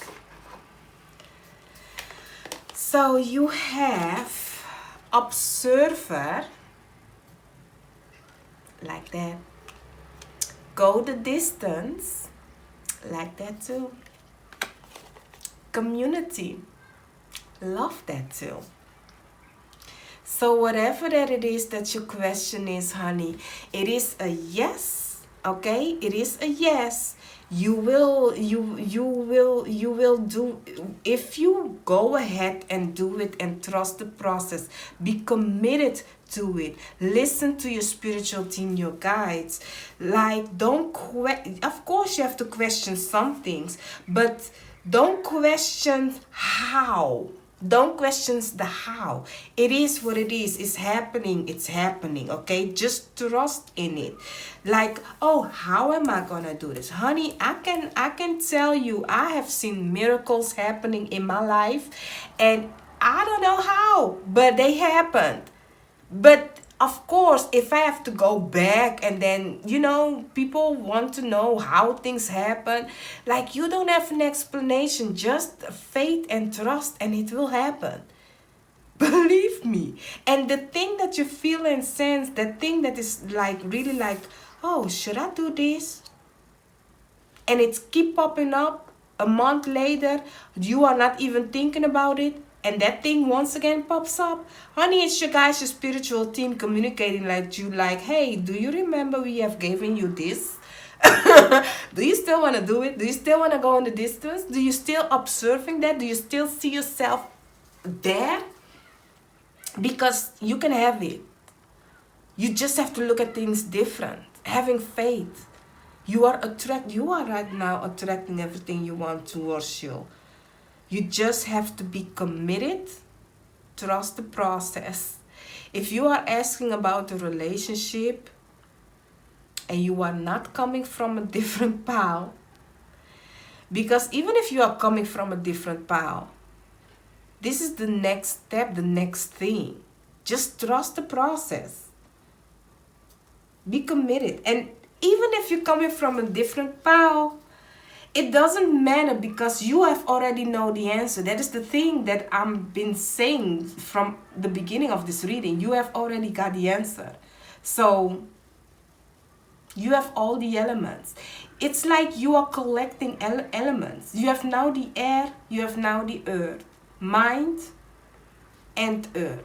So you have observer, like that. Go the distance, like that too. Community, love that too. So whatever that it is that your question is, honey, it is a yes, okay? It is a yes. You will do, if you go ahead and do it and trust the process, be committed to it. Listen to your spiritual team, your guides. Like, of course you have to question some things, but don't question how. Don't question the how. It is what it is. It's happening. It's happening. Okay? Just trust in it. Like, oh, how am I gonna do this? Honey, I can tell you, I have seen miracles happening in my life, and I don't know how, but they happened. But of course, if I have to go back and then, people want to know how things happen, like, you don't have an explanation, just faith and trust, and it will happen. Believe me. And the thing that you feel and sense, the thing that is like, really like, oh, should I do this? And it's keep popping up a month later, you are not even thinking about it, and that thing once again pops up. Honey, it's your guys, your spiritual team communicating like you, like, hey, do you remember we have given you this? Do you still want to do it? Do you still want to go in the distance? Do you still observing that? Do you still see yourself there? Because you can have it. You just have to look at things different. Having faith. You are right now attracting everything you want towards you. You just have to be committed, trust the process. If you are asking about a relationship and you are not coming from a different pile, because even if you are coming from a different pile, this is the next step, the next thing. Just trust the process. Be committed. And even if you're coming from a different pile, it doesn't matter because you have already know the answer. That is the thing that I've been saying from the beginning of this reading. You have already got the answer. So you have all the elements. It's like you are collecting elements. You have now the air, you have now the earth, mind and earth.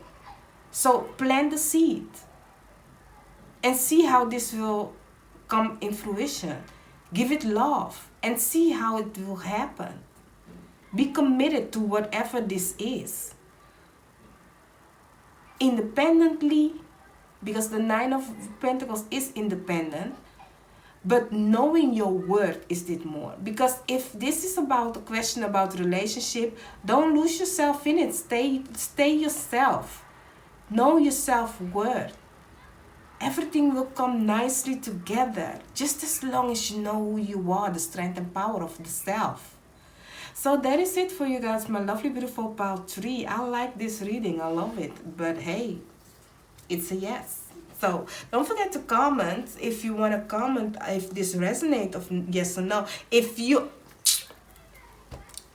So plant the seed and see how this will come in fruition. Give it love and see how it will happen. Be committed to whatever this is. Independently, because the Nine of Pentacles is independent, but knowing your worth is it more. Because if this is about a question about relationship, don't lose yourself in it. Stay yourself. Know your self-worth. Everything will come nicely together, just as long as you know who you are, the strength and power of the self. So that is it for you guys, my lovely, beautiful pile 3. I like this reading. I love it. But hey, it's a yes. So don't forget to comment if you want to comment if this resonates of yes or no. If you...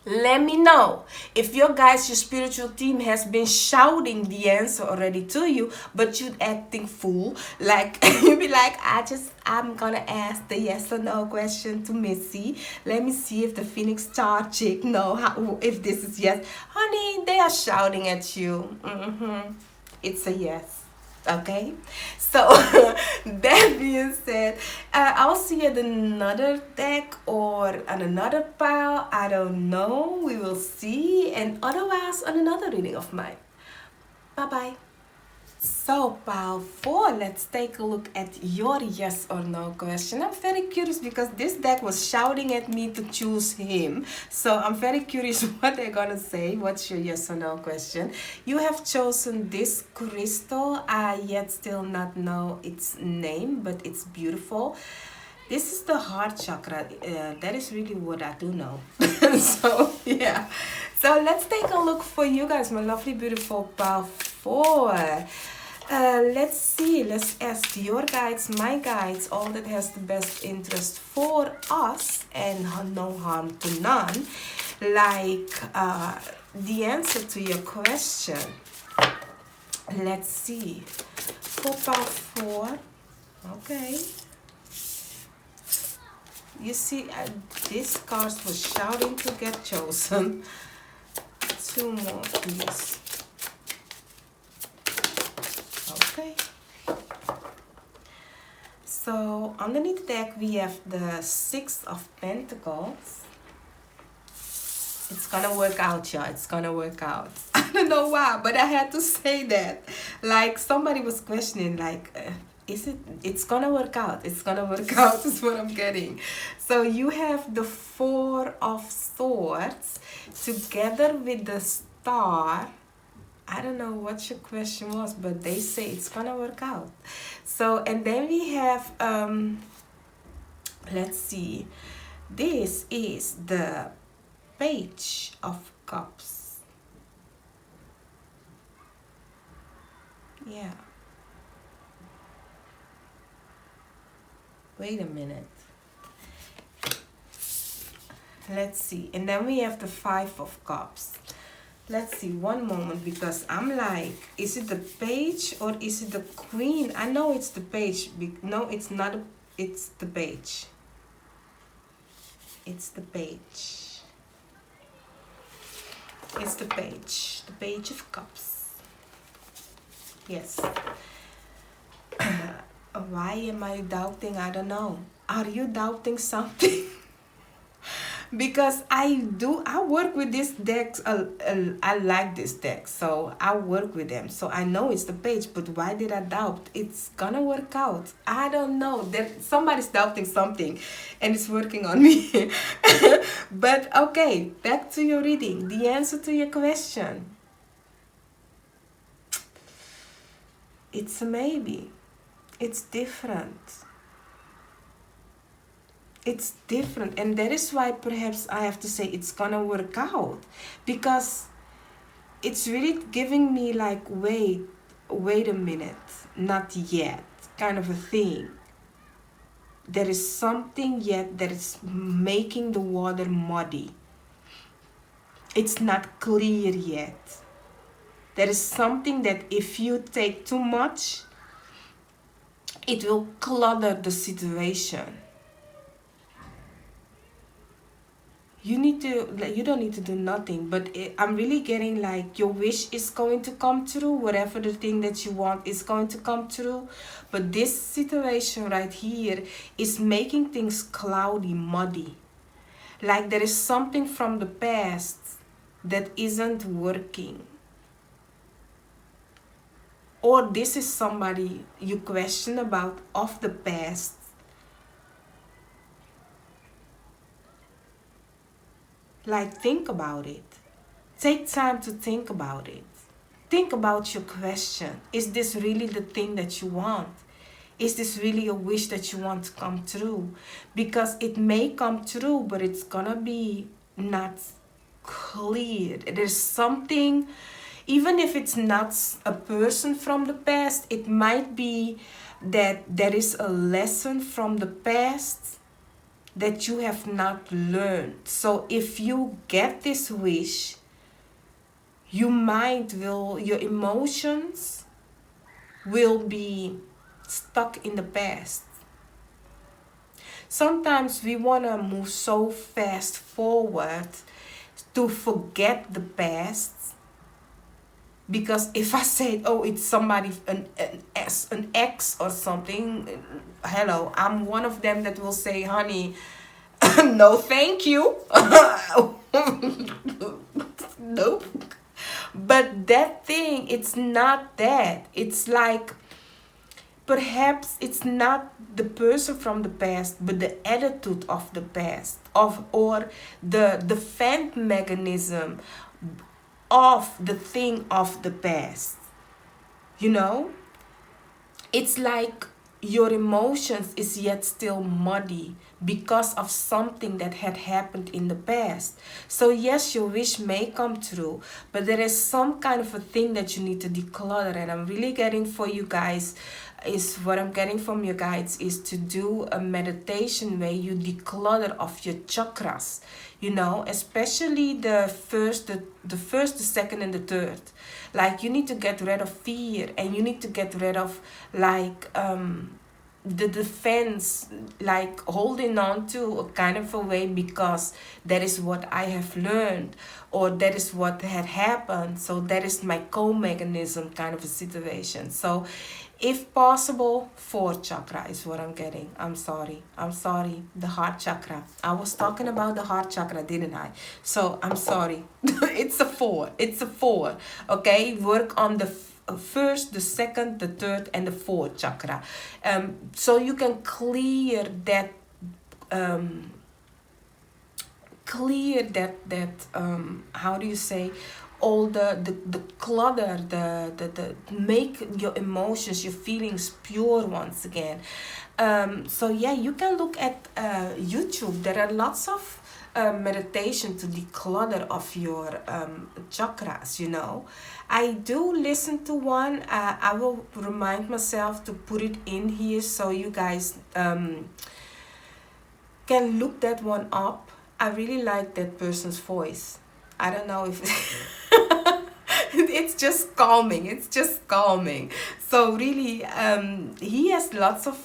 Let me know if your spiritual team has been shouting the answer already to you, but you acting fool. Like, you be like, I'm gonna ask the yes or no question to Missy. Let me see if the Phoenix Star chick know if this is yes. Honey, they are shouting at you. It's a yes. Okay, so that being said, I'll see you at another deck or on another pile. I don't know, we will see, and otherwise on another reading of mine. Bye bye. So pile 4, let's take a look at your yes or no question. I'm very curious because this deck was shouting at me to choose him. So I'm very curious what they're gonna say. What's your yes or no question? You have chosen this crystal. I yet still not know its name, but it's beautiful. This is the heart chakra. That is really what I do know. So yeah. So let's take a look for you guys, my lovely, beautiful pile 4. Let's see. Let's ask your guides, my guides, all that has the best interest for us and no harm to none. Like the answer to your question. Let's see. For pile 4. Okay. You see, this card was shouting to get chosen. 2 more, please. Okay. So underneath the deck we have the 6 of Pentacles. It's gonna work out, y'all. It's gonna work out. I don't know why, but I had to say that. Like somebody was questioning, like, it's gonna work out. It's gonna work out is what I'm getting. So you have the 4 of Swords together with the Star. I don't know what your question was, but they say it's gonna work out. So, and then we have, let's see, this is the Page of Cups. Yeah. Wait a minute. Let's see. And then we have the 5 of Cups. Let's see, one moment, because I'm like, is it the Page or is it the Queen? I know it's the Page. No, it's not. It's the Page. It's the Page. It's the Page. The Page of Cups. Yes. Why am I doubting? I don't know. Are you doubting something? because I work with this deck. I like this deck, so I work with them. So I know it's the page, but why did I doubt it's gonna work out? I don't know. That somebody's doubting something, and it's working on me. But okay, back to your reading. The answer to your question. It's a maybe. It's different. It's different, and that is why perhaps I have to say it's gonna work out, because it's really giving me like, wait a minute, not yet, kind of a thing. There is something yet that is making the water muddy. It's not clear yet. There is something that if you take too much, it will clutter the situation. You don't need to do nothing, but I'm really getting like your wish is going to come true. Whatever the thing that you want is going to come true. But this situation right here is making things cloudy, muddy. Like there is something from the past that isn't working. Or this is somebody you question about of the past. Like, think about it. Take time to think about it. Think about your question. Is this really the thing that you want? Is this really a wish that you want to come true? Because it may come true, but it's gonna be not clear. There's something, even if it's not a person from the past, it might be that there is a lesson from the past that you have not learned. So if you get this wish, your emotions will be stuck in the past. Sometimes we want to move so fast forward to forget the past. Because if I say, oh, it's somebody, an ex or something, hello, I'm one of them that will say, honey, no thank you. Nope. But that thing, it's not that. It's like, perhaps it's not the person from the past, but the attitude of the past, or the defense mechanism of the thing of the past. You know, it's like your emotions is yet still muddy because of something that had happened in the past. So yes, your wish may come true, but there is some kind of a thing that you need to declutter. And I'm really getting for you guys is what I'm getting from your guides is to do a meditation where you declutter of your chakras, you know, especially the first, the second, and the third. Like, you need to get rid of fear, and you need to get rid of like the defense, like holding on to a kind of a way because that is what I have learned, or that is what had happened, so that is my co-mechanism kind of a situation. So if possible, fourth chakra is what I'm getting. I'm sorry, the heart chakra. I was talking about the heart chakra, didn't I? So I'm sorry. It's a four, okay? Work on the first, the second, the third, and the fourth chakra, so you can clear that how do you say, all the clutter, the make your emotions, your feelings pure once again. So yeah, you can look at YouTube. There are lots of meditation to declutter of your chakras, you know. I do listen to one. I will remind myself to put it in here so you guys can look that one up. I really like that person's voice. I don't know if it's just calming. So really, he has lots of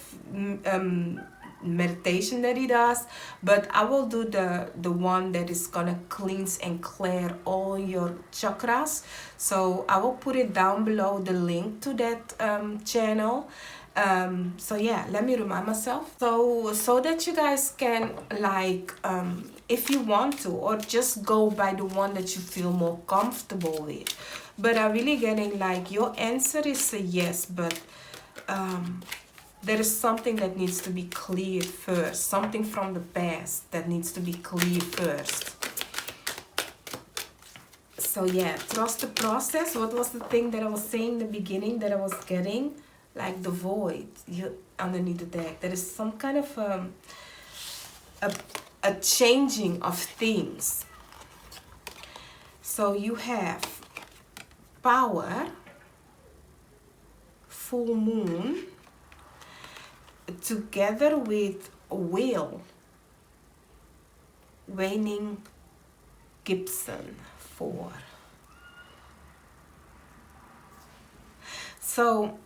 meditation that he does, but I will do the one that is gonna cleanse and clear all your chakras. So I will put it down below, the link to that channel. So yeah, let me remind myself, so that you guys can like if you want to, or just go by the one that you feel more comfortable with. But I'm really getting like your answer is a yes, but there is something that needs to be cleared first, something from the past that needs to be cleared first. So yeah, trust the process. What was the thing that I was saying in the beginning that I was getting? Like the void underneath the deck. There is some kind of a changing of things. So you have power, full moon, together with will, waning Gibson 4. So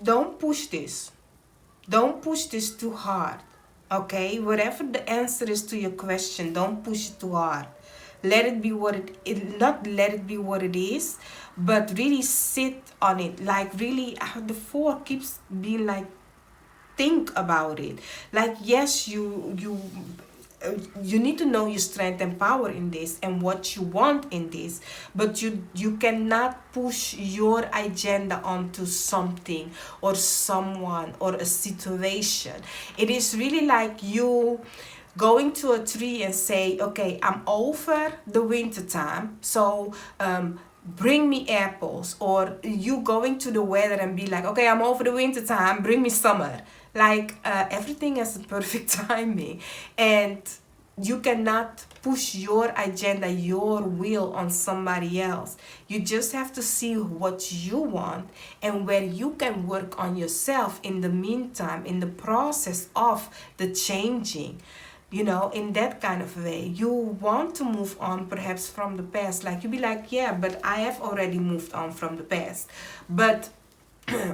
don't push this. Don't push this too hard. Okay, whatever the answer is to your question, don't push it too hard. Let it be what not let it be what it is, but really sit on it. Like really, the 4 keeps being like, think about it. Like yes, you need to know your strength and power in this and what you want in this, but you cannot push your agenda onto something or someone or a situation. It is really like you going to a tree and say, okay, I'm over the winter time, so bring me apples. Or you going to the weather and be like, okay, I'm over the winter time, bring me summer. Like everything has a perfect timing, and you cannot push your agenda, your will on somebody else. You just have to see what you want and where you can work on yourself in the meantime, in the process of the changing. You know, in that kind of way. You want to move on perhaps from the past. Like you be like, yeah, but I have already moved on from the past. But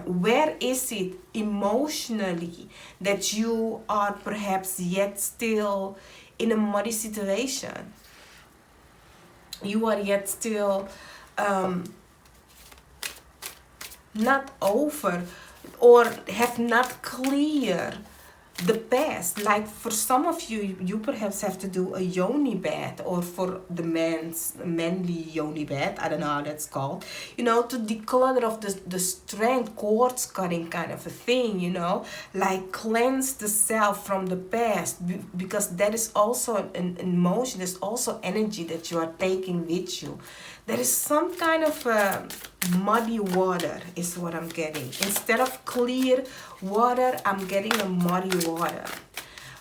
where is it emotionally that you are perhaps yet still in a muddy situation? You are yet still not over or have not cleared the past. Like for some of you, you perhaps have to do a yoni bath, or for the manly yoni bath, I don't know how that's called, you know, to declutter of the strength, cords cutting kind of a thing, you know, like cleanse the self from the past, because that is also an emotion, there's also energy that you are taking with you. There is some kind of muddy water is what I'm getting. Instead of clear water, I'm getting a muddy water.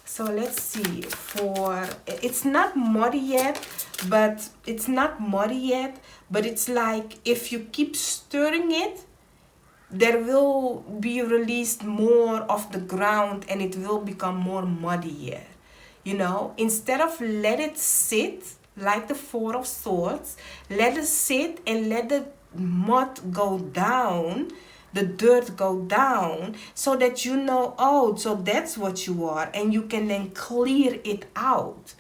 So let's see, for it's not muddy yet, but it's like if you keep stirring it, there will be released more of the ground and it will become more muddier. You know, instead of let it sit like the 4 of Swords, let it sit and let the mud go down, the dirt go down, so that you know, oh, so that's what you are, and you can then clear it out.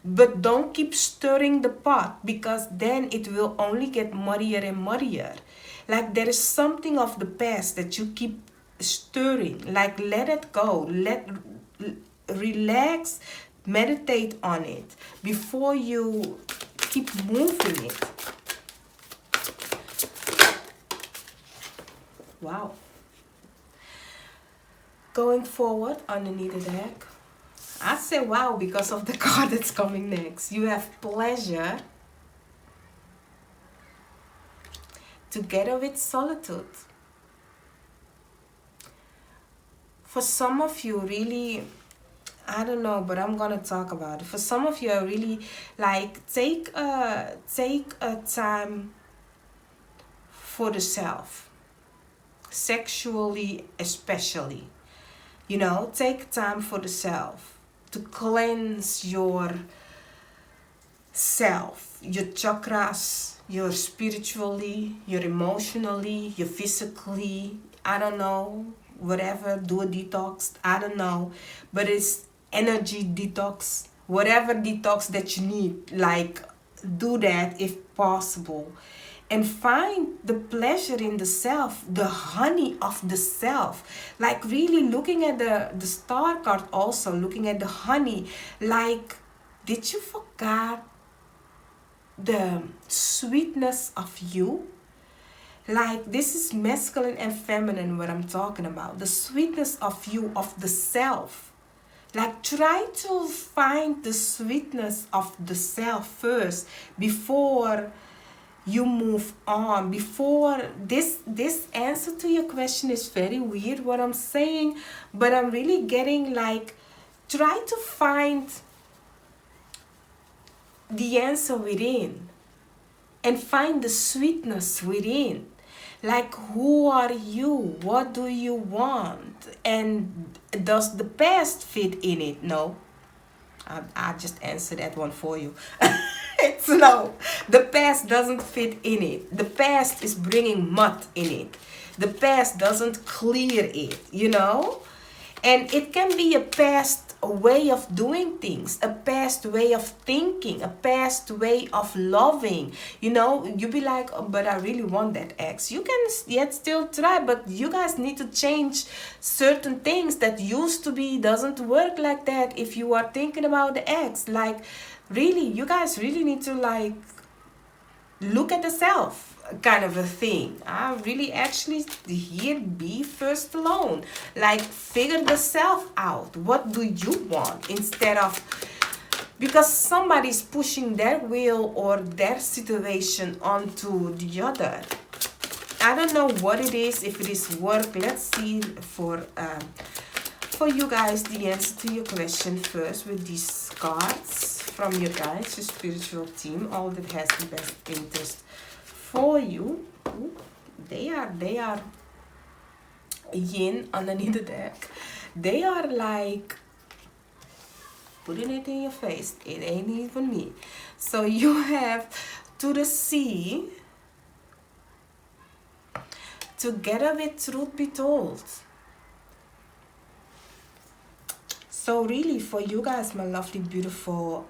But don't keep stirring the pot, because then it will only get muddier and muddier. Like there is something of the past that you keep stirring. Like let it go, relax, meditate on it before you keep moving it. Wow. Going forward underneath the deck, I say wow because of the card that's coming next. You have pleasure together with solitude. For some of you, really, I don't know, but I'm gonna talk about it. For some of you, I really like take a time for the self, sexually especially. You know, take time for the self to cleanse your self, your chakras, your spiritually, your emotionally, your physically. I don't know, whatever. Do a detox. I don't know, but it's energy detox, whatever detox that you need, like do that if possible. and find the pleasure in the self, the honey of the self. Like really looking at the star card, also looking at the honey, like, did you forget the sweetness of you? Like, this is masculine and feminine, what I'm talking about. The sweetness of you, of the self. Like, try to find the sweetness of the self first before you move on. Before this answer to your question is very weird what I'm saying, but I'm really getting like, try to find the answer within and find the sweetness within. Like, who are you? What do you want? And does the past fit in it? No. I just answered that one for you. It's no. The past doesn't fit in it. The past is bringing mud in it. The past doesn't clear it, you know? And it can be a past way of doing things, a past way of thinking, a past way of loving. You know, you be like, oh, but I really want that ex. You can yet still try, but you guys need to change certain things that used to be doesn't work like that if you are thinking about the ex. Like, really, you guys really need to like look at the self kind of a thing. I really actually here be first alone. Like, figure the self out. What do you want? Instead of, because somebody's pushing their will or their situation onto the other. I don't know what it is, if it is work. Let's see for you guys the answer to your question first with these cards from your guys, your spiritual team, all that has the best interest for you. Ooh, they are yin underneath the deck. They are like putting it in your face. It ain't even me. So you have to the sea, together with truth be told. So really for you guys, my lovely, beautiful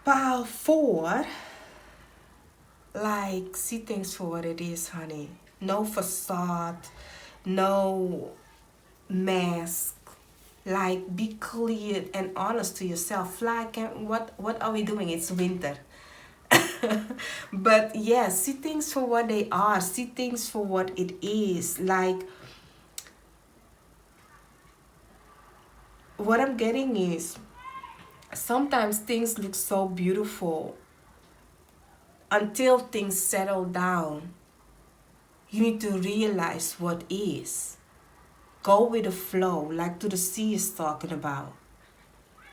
pile 4, like, see things for what it is, honey. No facade, no mask. Like, be clear and honest to yourself. Like, what are we doing? It's winter. But yeah, see things for what they are. See things for what it is. Like, what I'm getting is, sometimes things look so beautiful until things settle down. You need to realize what is. Go with the flow, like to the sea is talking about.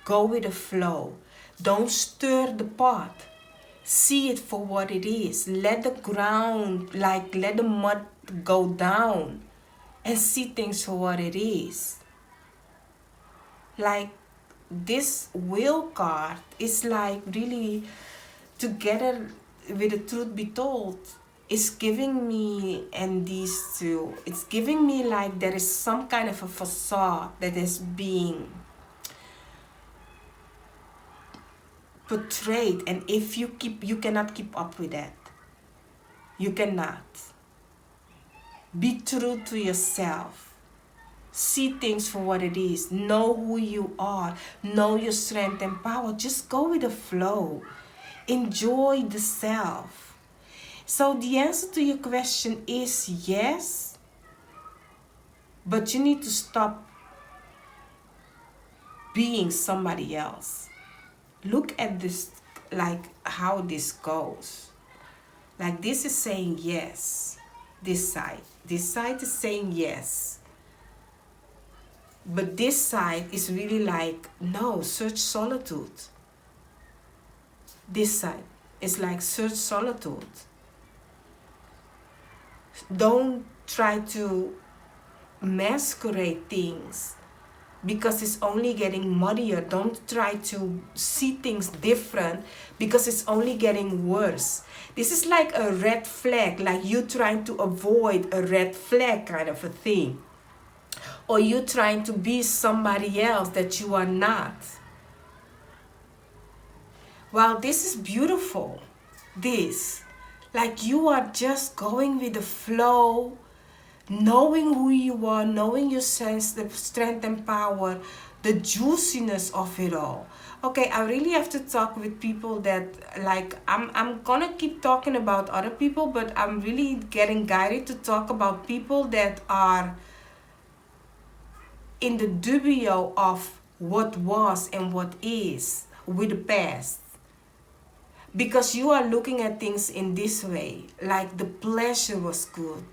Go with the flow. Don't stir the pot. See it for what it is. Let the ground, like, let the mud go down and see things for what it is. Like, this wheel card is like really together with the truth be told. It's giving me, and these two, it's giving me like there is some kind of a facade that is being portrayed, and if you cannot keep up with that. You cannot. Be true to yourself. See things for what it is. Know who you are. Know your strength and power. Just go with the flow. Enjoy the self. So the answer to your question is yes, but you need to stop being somebody else. Look at this, like how this goes. Like, this is saying yes, this side. This side is saying yes. But this side is really like, no, search solitude. This side is like, search solitude. Don't try to masquerade things because it's only getting muddier. Don't try to see things different because it's only getting worse. This is like a red flag, like you trying to avoid a red flag kind of a thing. Or you trying to be somebody else that you are not. Well, this is beautiful. this. Like you are just going with the flow, knowing who you are, knowing your sense, the strength and power, the juiciness of it all. Okay, I really have to talk with people that, like, I'm gonna keep talking about other people, but I'm really getting guided to talk about people that are in the dubio of what was and what is with the past. Because you are looking at things in this way, like the pleasure was good.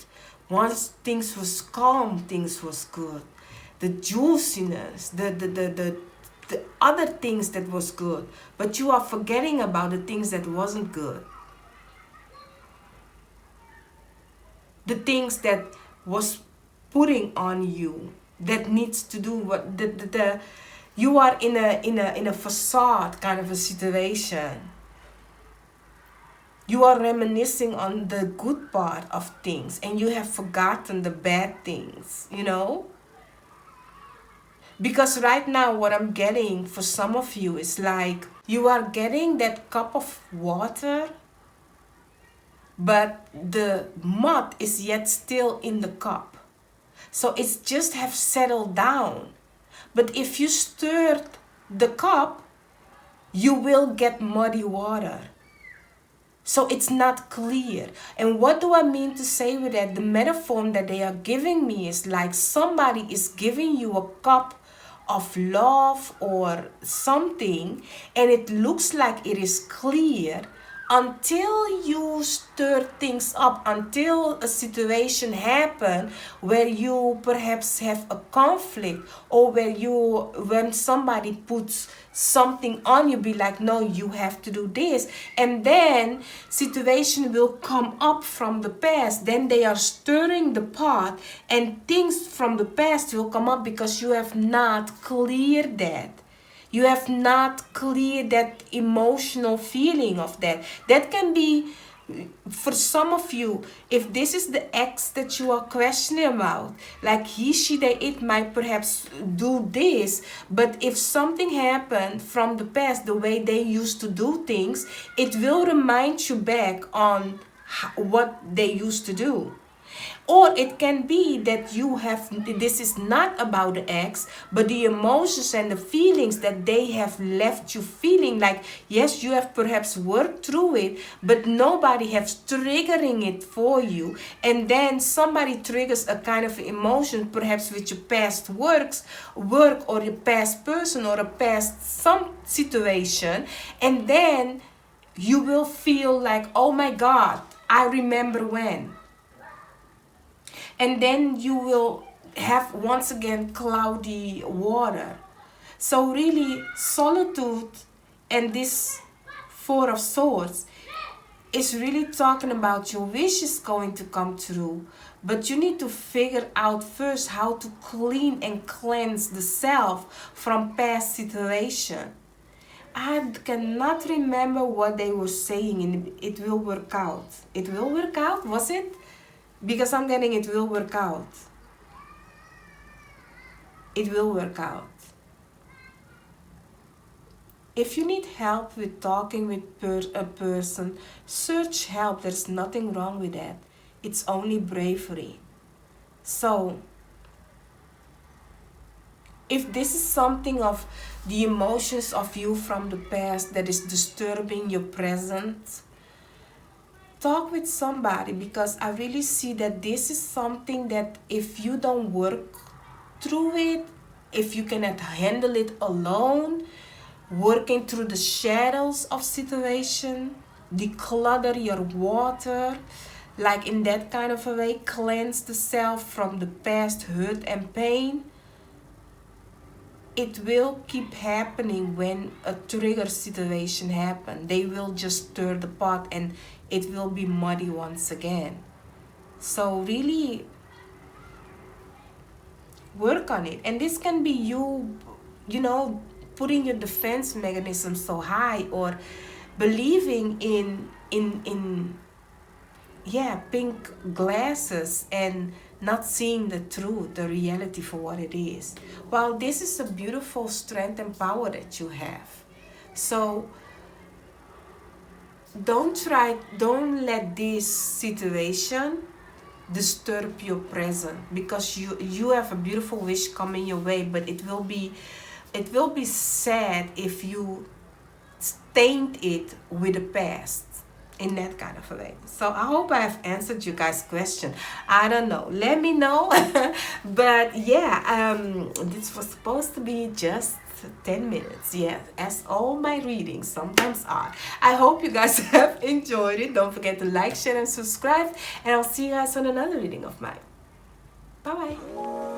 Once things was calm, things was good. The juiciness, the other things that was good. But you are forgetting about the things that wasn't good. The things that was putting on you, that needs to do what the you are in a facade kind of a situation. You are reminiscing on the good part of things and you have forgotten the bad things, you know? Because right now what I'm getting for some of you is like you are getting that cup of water, but the mud is yet still in the cup. So it's just have settled down. But if you stirred the cup, you will get muddy water. So it's not clear. And what do I mean to say with that? The metaphor that they are giving me is like somebody is giving you a cup of love or something, and it looks like it is clear until you stir things up, until a situation happens where you perhaps have a conflict, or when somebody puts something on you, be like, no, you have to do this, and then situation will come up from the past. Then they are stirring the pot and things from the past will come up because you have not cleared that. You have not cleared that emotional feeling of that. That can be, for some of you, if this is the ex that you are questioning about, like he, she, they, it might perhaps do this, but if something happened from the past, the way they used to do things, it will remind you back on what they used to do. Or it can be that you have, this is not about the ex, but the emotions and the feelings that they have left you feeling like, yes, you have perhaps worked through it, but nobody has triggering it for you. And then somebody triggers a kind of emotion, perhaps with your past work or your past person or a past some situation. And then you will feel like, oh my God, I remember when. And then you will have once again cloudy water. So really, solitude and this Four of Swords is really talking about your wish is going to come true. But you need to figure out first how to clean and cleanse the self from past situation. I cannot remember what they were saying in It Will Work Out. It will work out, was it? Because I'm getting it will work out. It will work out. If you need help with talking with a person, search help. There's nothing wrong with that. It's only bravery. So, if this is something of the emotions of you from the past that is disturbing your present, talk with somebody, because I really see that this is something that if you don't work through it, if you cannot handle it alone, working through the shadows of situation, declutter your water, like in that kind of a way, cleanse the self from the past hurt and pain, it will keep happening when a trigger situation happens. They will just stir the pot and it will be muddy once again. So really work on it. And this can be you know, putting your defense mechanism so high, or believing in pink glasses and not seeing the truth, the reality for what it is. Well, this is a beautiful strength and power that you have. So don't let this situation disturb your present, because you have a beautiful wish coming your way, but it will be sad if you taint it with the past in that kind of a way. So I hope I have answered you guys' question. I don't know, let me know. But yeah, this was supposed to be just 10 minutes, yeah, as all my readings sometimes are. I hope you guys have enjoyed it. Don't forget to like, share, and subscribe, and I'll see you guys on another reading of mine. Bye bye.